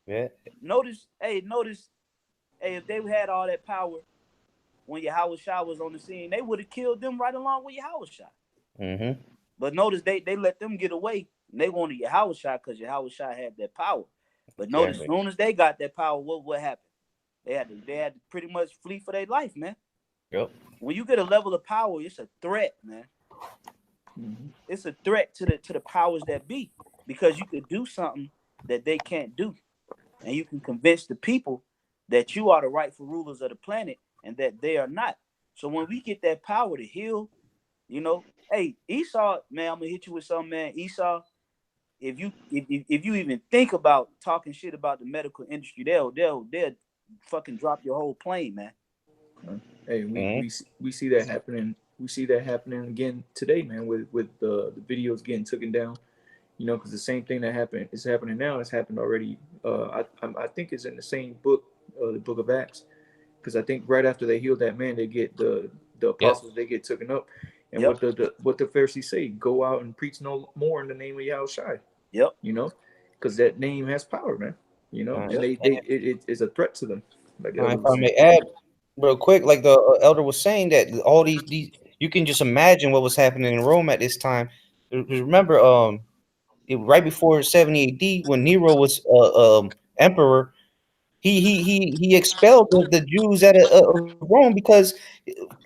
Yeah. Notice, if they had all that power when Yahweh Shah was on the scene, they would have killed them right along with Yahweh Shah. Mm-hmm. But notice they let them get away. And they wanted Yahweh Shah because Yahweh Shah had that power. But notice, as soon as they got that power, what happened? They had to pretty much flee for their life, man. Yep. When you get a level of power, it's a threat, man. Mm-hmm. It's a threat to the powers that be, because you could do something that they can't do, and you can convince the people that you are the rightful rulers of the planet and that they are not. So when we get that power to heal, hey, Esau, man, I'm gonna hit you with something, man. Esau, if you even think about talking shit about the medical industry, they'll fucking drop your whole plane, man. Hey, we see that happening. We see that happening again today, man. With the videos getting taken down, because the same thing that happened is happening now. It's happened already. I think it's in the same book, the Book of Acts, because I think right after they healed that man, they get the apostles. They get taken up, and what the Pharisees say: go out and preach no more in the name of Yahushua. Yep. Because that name has power, man. And it is a threat to them. Like If I may add, real quick, like the elder was saying, that all these you can just imagine what was happening in Rome at this time. Remember, right before 70 AD, when Nero was emperor, he expelled the Jews out of Rome because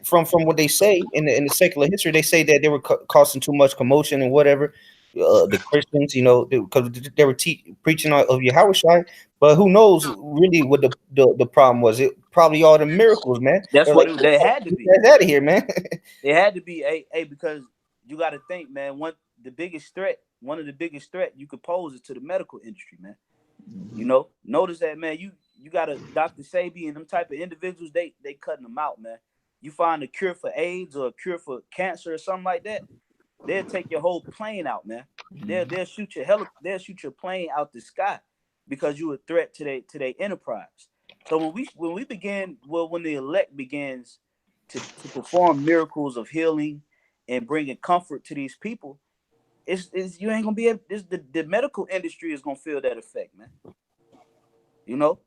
from what they say in the secular history, they say that they were causing too much commotion and whatever. The Christians, because they were preaching of Yahushua, but who knows really what the problem was? It probably all the miracles, man. That's They're what like, they had to be. get out of here, man. It had to be because you got to think, man. One of the biggest threat you could pose is to the medical industry, man. Notice that, man. You got a Dr. Sabi and them type of individuals. They cutting them out, man. You find a cure for AIDS or a cure for cancer or something like that, they'll take your whole plane out, man. They'll shoot your plane out the sky because you're a threat to their enterprise. So when the elect begins to perform miracles of healing and bringing comfort to these people, it's you ain't gonna be able. The medical industry is gonna feel that effect, man.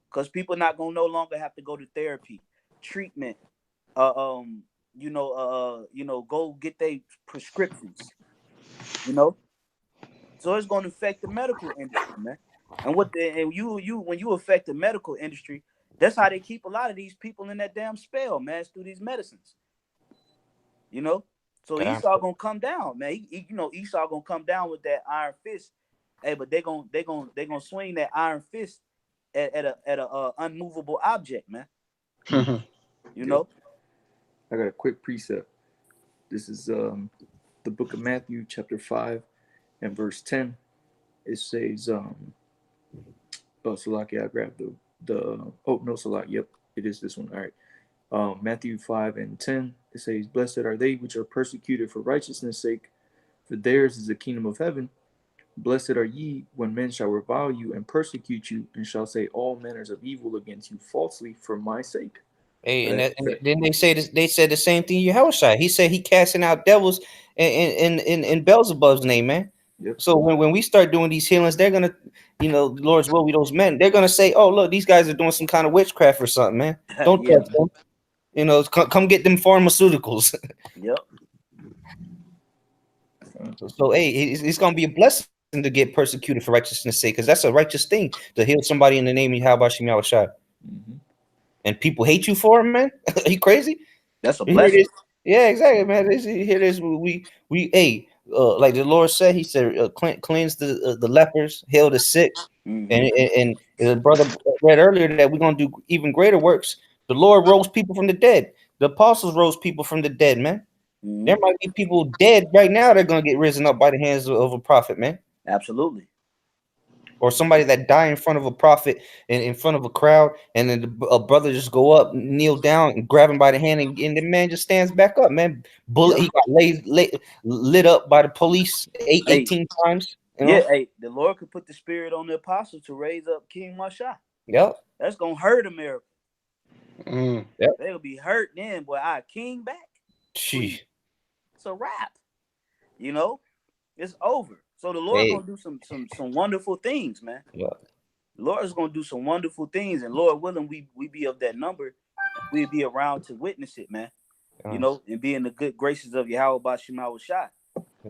Because people not gonna no longer have to go to therapy, treatment, go get their prescriptions, So it's gonna affect the medical industry, man. And when you affect the medical industry, that's how they keep a lot of these people in that damn spell, man. It's through these medicines, So Esau gonna come down, man. Esau gonna come down with that iron fist. Hey, but they gonna swing that iron fist at a unmovable object, man. I got a quick precept. This is the book of Matthew, chapter 5, and verse 10. It says, Salaki, I grabbed Salaki, yep, it is this one. All right. Matthew 5 and 10, it says, blessed are they which are persecuted for righteousness' sake, for theirs is the kingdom of heaven. Blessed are ye when men shall revile you and persecute you, and shall say all manners of evil against you falsely for my sake. Hey, and then they say this. They said the same thing. Yahushua. He said he casting out devils in Beelzebub's name, man. Yep. So when we start doing these healings, they're gonna, the Lord's will be those men. They're gonna say, "Oh, look, these guys are doing some kind of witchcraft or something, man. Don't touch them. Come get them pharmaceuticals." Yep. So hey, it's gonna be a blessing to get persecuted for righteousness' sake, because that's a righteous thing to heal somebody in the name of Yahweh Yahushua. And people hate you for it, man. Are you crazy? That's a blessing. Yeah, exactly, man. Here it is. Like the Lord said, He said, cleanse the lepers, heal the sick, and the brother read earlier that we're gonna do even greater works. The Lord rose people from the dead. The apostles rose people from the dead, man. There might be people dead right now that are gonna get risen up by the hands of a prophet, man. Absolutely. Or somebody that die in front of a prophet and in front of a crowd, and then a brother just go up, kneel down, and grab him by the hand, and the man just stands back up, man. Bullet, he got lit up by the police 18 times. You know? Hey, the Lord could put the spirit on the apostle to raise up King Masha. Yep. That's gonna hurt America. Yep. They'll be hurt then, boy. Our king back. Gee. It's a wrap. You know, it's over. So the Lord gonna do some wonderful things, man. Yeah. The Lord is gonna do some wonderful things, and Lord willing, we be of that number. We'll be around to witness it, man. You know, and be in the good graces of Yahweh Bashim Shai.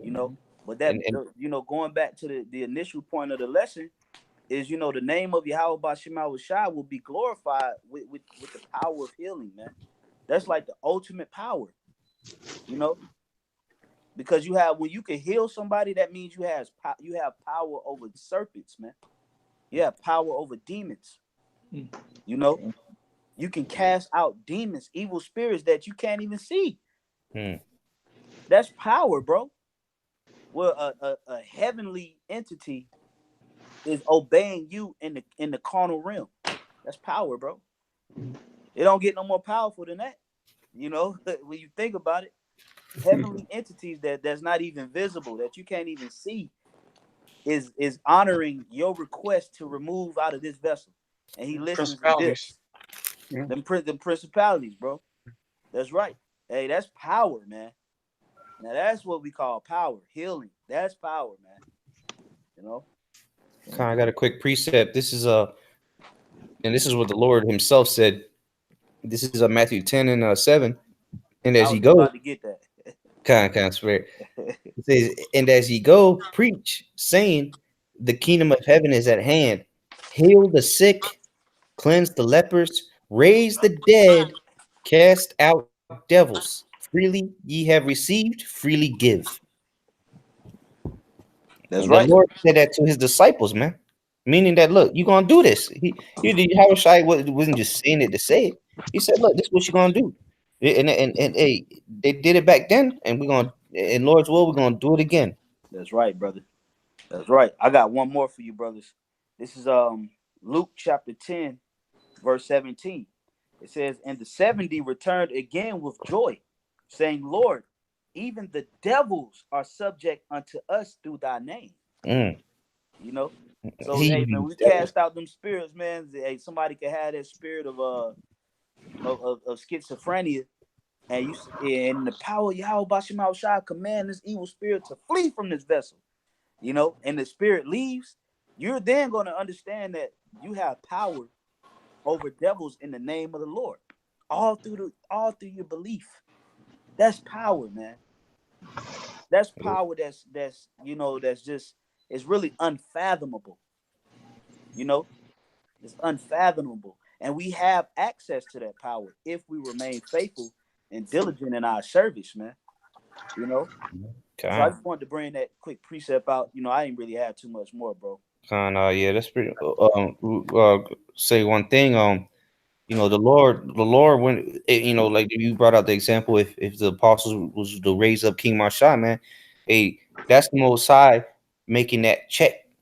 You know, but that you know, going back to the initial point of the lesson is, you know, the name of Yahweh Bashim Shai will be glorified with the power of healing, man. That's like the ultimate power, you know. Because when you can heal somebody, that means you have power over serpents, man. You have power over demons. You know, you can cast out demons, evil spirits that you can't even see. That's power, bro. Well, a heavenly entity is obeying you in the carnal realm. That's power, bro. It don't get no more powerful than that. You know, when you think about it. Heavenly entities that's not even visible, that you can't even see, is honoring your request to remove out of this vessel, and he listens to this. Them principalities, bro. That's right. Hey, that's power, man. Now that's what we call power, healing. That's power, man. You know. I got a quick precept. This is and this is what the Lord Himself said. This is Matthew 10 and 7. And as He goes, about to get that. Kind of swear. It says, and as ye go, preach, saying, the kingdom of heaven is at hand. Heal the sick, cleanse the lepers, raise the dead, cast out devils. Freely ye have received, freely give. That's and right. The Lord said that to His disciples, man. Meaning that, look, you're going to do this. Yahushua wasn't just saying it to say it. He said, look, this is what you're going to do. And hey, they did it back then, and we're going to, in Lord's will, we're going to do it again. That's right, brother. That's right. I got one more for you, brothers. This is Luke chapter 10, verse 17. It says, and the 70 returned again with joy, saying, Lord, even the devils are subject unto us through thy name. You know? So hey, man, we cast out them spirits, man. Hey, somebody could have that spirit of schizophrenia, and the power of Yahweh Bashim Shai command this evil spirit to flee from this vessel. You know, and the spirit leaves, you're then going to understand that you have power over devils in the name of the Lord, all through your belief. That's power, man. That's power. That's you know, that's just, it's really unfathomable. You know, it's unfathomable, and we have access to that power if we remain faithful and diligent in our service, man. You know. So I just wanted to bring that quick precept out. You know, I didn't really have too much more, bro. Yeah, that's pretty. Say one thing. You know, the Lord, when you know, like you brought out the example, if the apostles was to raise up King Marsha, man, hey, that's the Most High making that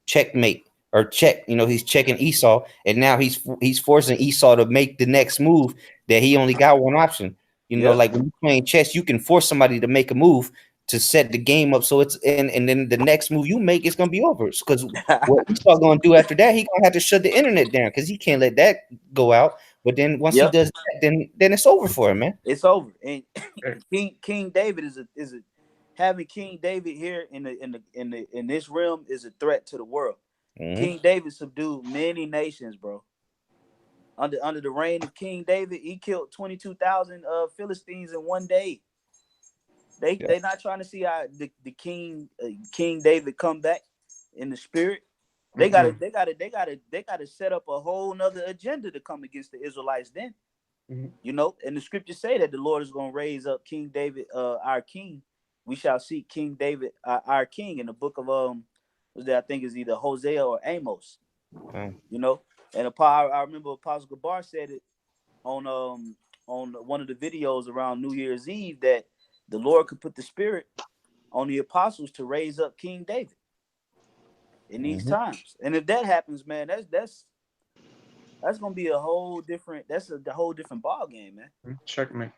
checkmate or check. You know, he's checking Esau, and now he's forcing Esau to make the next move that he only got one option. You know, like when you're playing chess, you can force somebody to make a move to set the game up, so it's and then the next move you make is gonna be over. Because what Esau gonna do after that, he gonna have to shut the internet down because he can't let that go out. But then once he does that, then it's over for him, man. It's over. And King David is a having King David here in this realm is a threat to the world. King David subdued many nations, bro. Under the reign of King David, he killed 22,000 Philistines in one day. They not trying to see how the King David come back in the spirit. They gotta set up a whole nother agenda to come against the Israelites then. You know, and the scriptures say that the Lord is going to raise up King David, our king. We shall seek King David, our king, in the book of I think is either Hosea or Amos. You know, and I remember Apostle Gabar said it on one of the videos around New Year's Eve that the Lord could put the spirit on the apostles to raise up King David in these times. And if that happens, man, that's gonna be a whole different. That's a whole different ball game, man. Checkmate.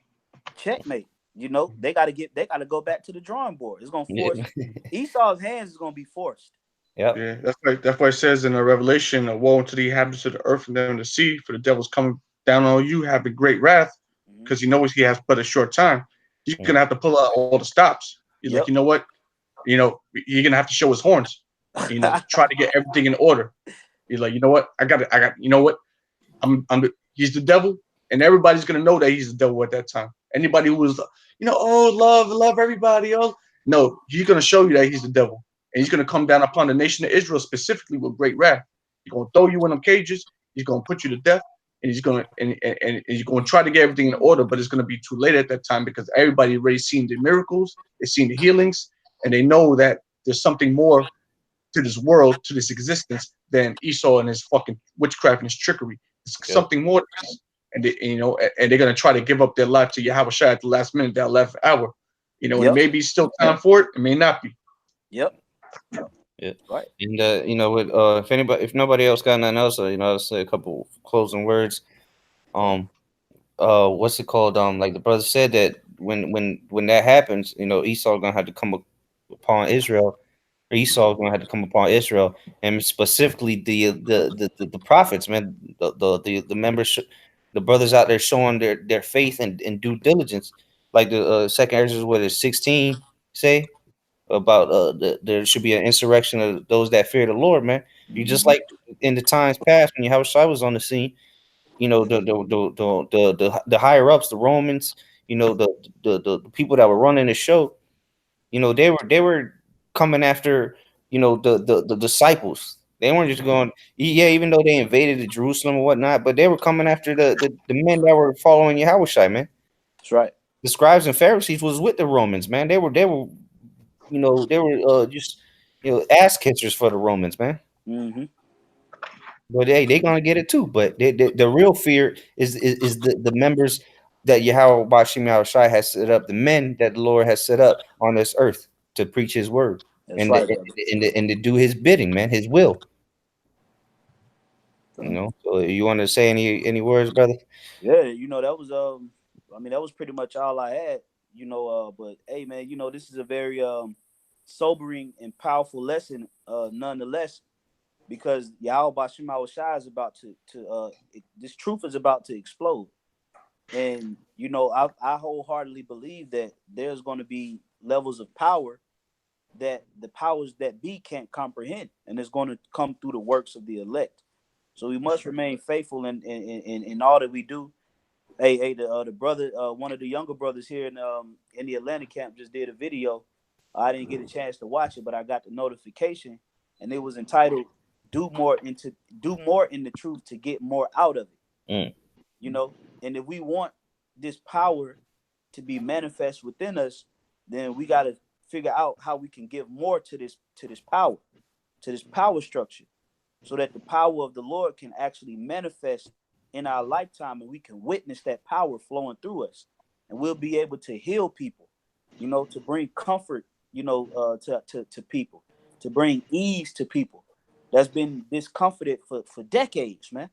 Checkmate. You know, they gotta go back to the drawing board. It's gonna force Esau's hands is gonna be forced. Yep. Yeah, that's why it says in the Revelation, "Woe unto the inhabitants of the earth and them in the sea, for the devil's coming down on you, having great wrath, because he knows he has but a short time. He's gonna have to pull out all the stops. He's like, you know what? You know, you're gonna have to show his horns. You know, to try to get everything in order. He's like, you know what? I got. You know what? He's the devil, and everybody's gonna know that he's the devil at that time. Anybody who was, oh, love everybody. Oh, no, he's gonna show you that he's the devil. And he's going to come down upon the nation of Israel specifically with great wrath. He's going to throw you in them cages. He's going to put you to death, and he's going to try to get everything in order. But it's going to be too late at that time because everybody already seen the miracles, they've seen the healings, and they know that there's something more to this world, to this existence, than Esau and his fucking witchcraft and his trickery. It's something more to this. And they're going to try to give up their life to Yahweh Shai at the last minute, that 11th hour. And it may be still time for it. It may not be. Yep. Yeah. Right. And with if nobody else got nothing else, I'll say a couple closing words. What's it called? Like the brother said that when that happens, Esau gonna have to come upon Israel. Esau gonna have to come upon Israel, and specifically the prophets, man, the members, the brothers out there showing their faith and due diligence, like the second Ezra, what is 16 say about there should be an insurrection of those that fear the Lord, man. You just like in the times past when Yahushua was on the scene, the higher ups, the Romans, the people that were running the show, they were coming after the disciples. They weren't just going, yeah, even though they invaded the Jerusalem or whatnot, but they were coming after the men that were following Yahushua, man. That's right. The scribes and Pharisees was with the Romans, man. They were just ass kissers for the Romans, man. But hey, they gonna get it too. But the real fear is the members that Yahweh Bashim Yahushai has set up, the men that the Lord has set up on this earth to preach His word. That's and right, and to do His bidding, man, His will. So you want to say any words, brother? Yeah, that was that was pretty much all I had. But hey, man, this is a very sobering and powerful lesson, nonetheless, because Yahweh Bashim Shai is about to this truth is about to explode. And I wholeheartedly believe that there's going to be levels of power that the powers that be can't comprehend, and it's going to come through the works of the elect. So we must remain faithful in all that we do. Hey, the brother, one of the younger brothers here in the Atlanta camp just did a video. I didn't get a chance to watch it, but I got the notification, and it was entitled "Do more in the truth to get more out of it." And if we want this power to be manifest within us, then we got to figure out how we can give more to this power structure, so that the power of the Lord can actually manifest in our lifetime, and we can witness that power flowing through us, and we'll be able to heal people, to bring comfort, to people, to bring ease to people that's been discomforted for decades, man.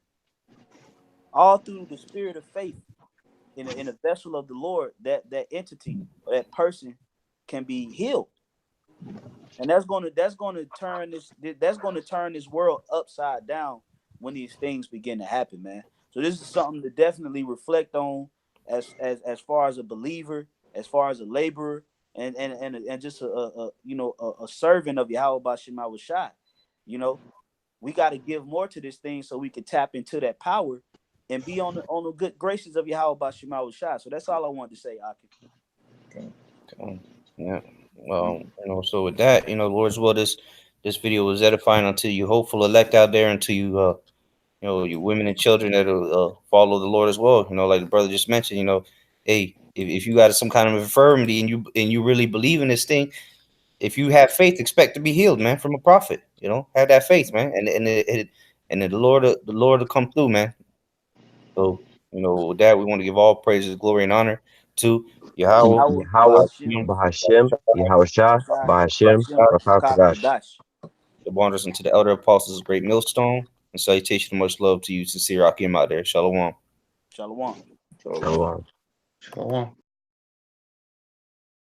All through the spirit of faith in a vessel of the Lord, that entity or that person can be healed. And that's going to turn this world upside down when these things begin to happen, man. So this is something to definitely reflect on as far as a believer, as far as a laborer, and just a servant of Yahweh Bashim Shai. We got to give more to this thing so we can tap into that power and be on the good graces of Yahweh Bashim Shai. So that's all I wanted to say, Aki. Okay. Yeah. Well, so with that, Lord's will, this video was edifying unto you hopeful elect out there, unto you, your women and children that follow the Lord as well. Like the brother just mentioned, hey, if you got some kind of infirmity and you really believe in this thing, if you have faith, expect to be healed, man, from a prophet. Have that faith, man, and the Lord will come through, man. So with that, we want to give all praises, glory, and honor to Yahweh, Yahweh, Bahashem, Yahushua, Bahashem, Rakakadash. the wanders into the elder apostles, great millstone, and salutation and much love to you, sincere Akim out there. Shalom. Shalom. Shalom. Shalom.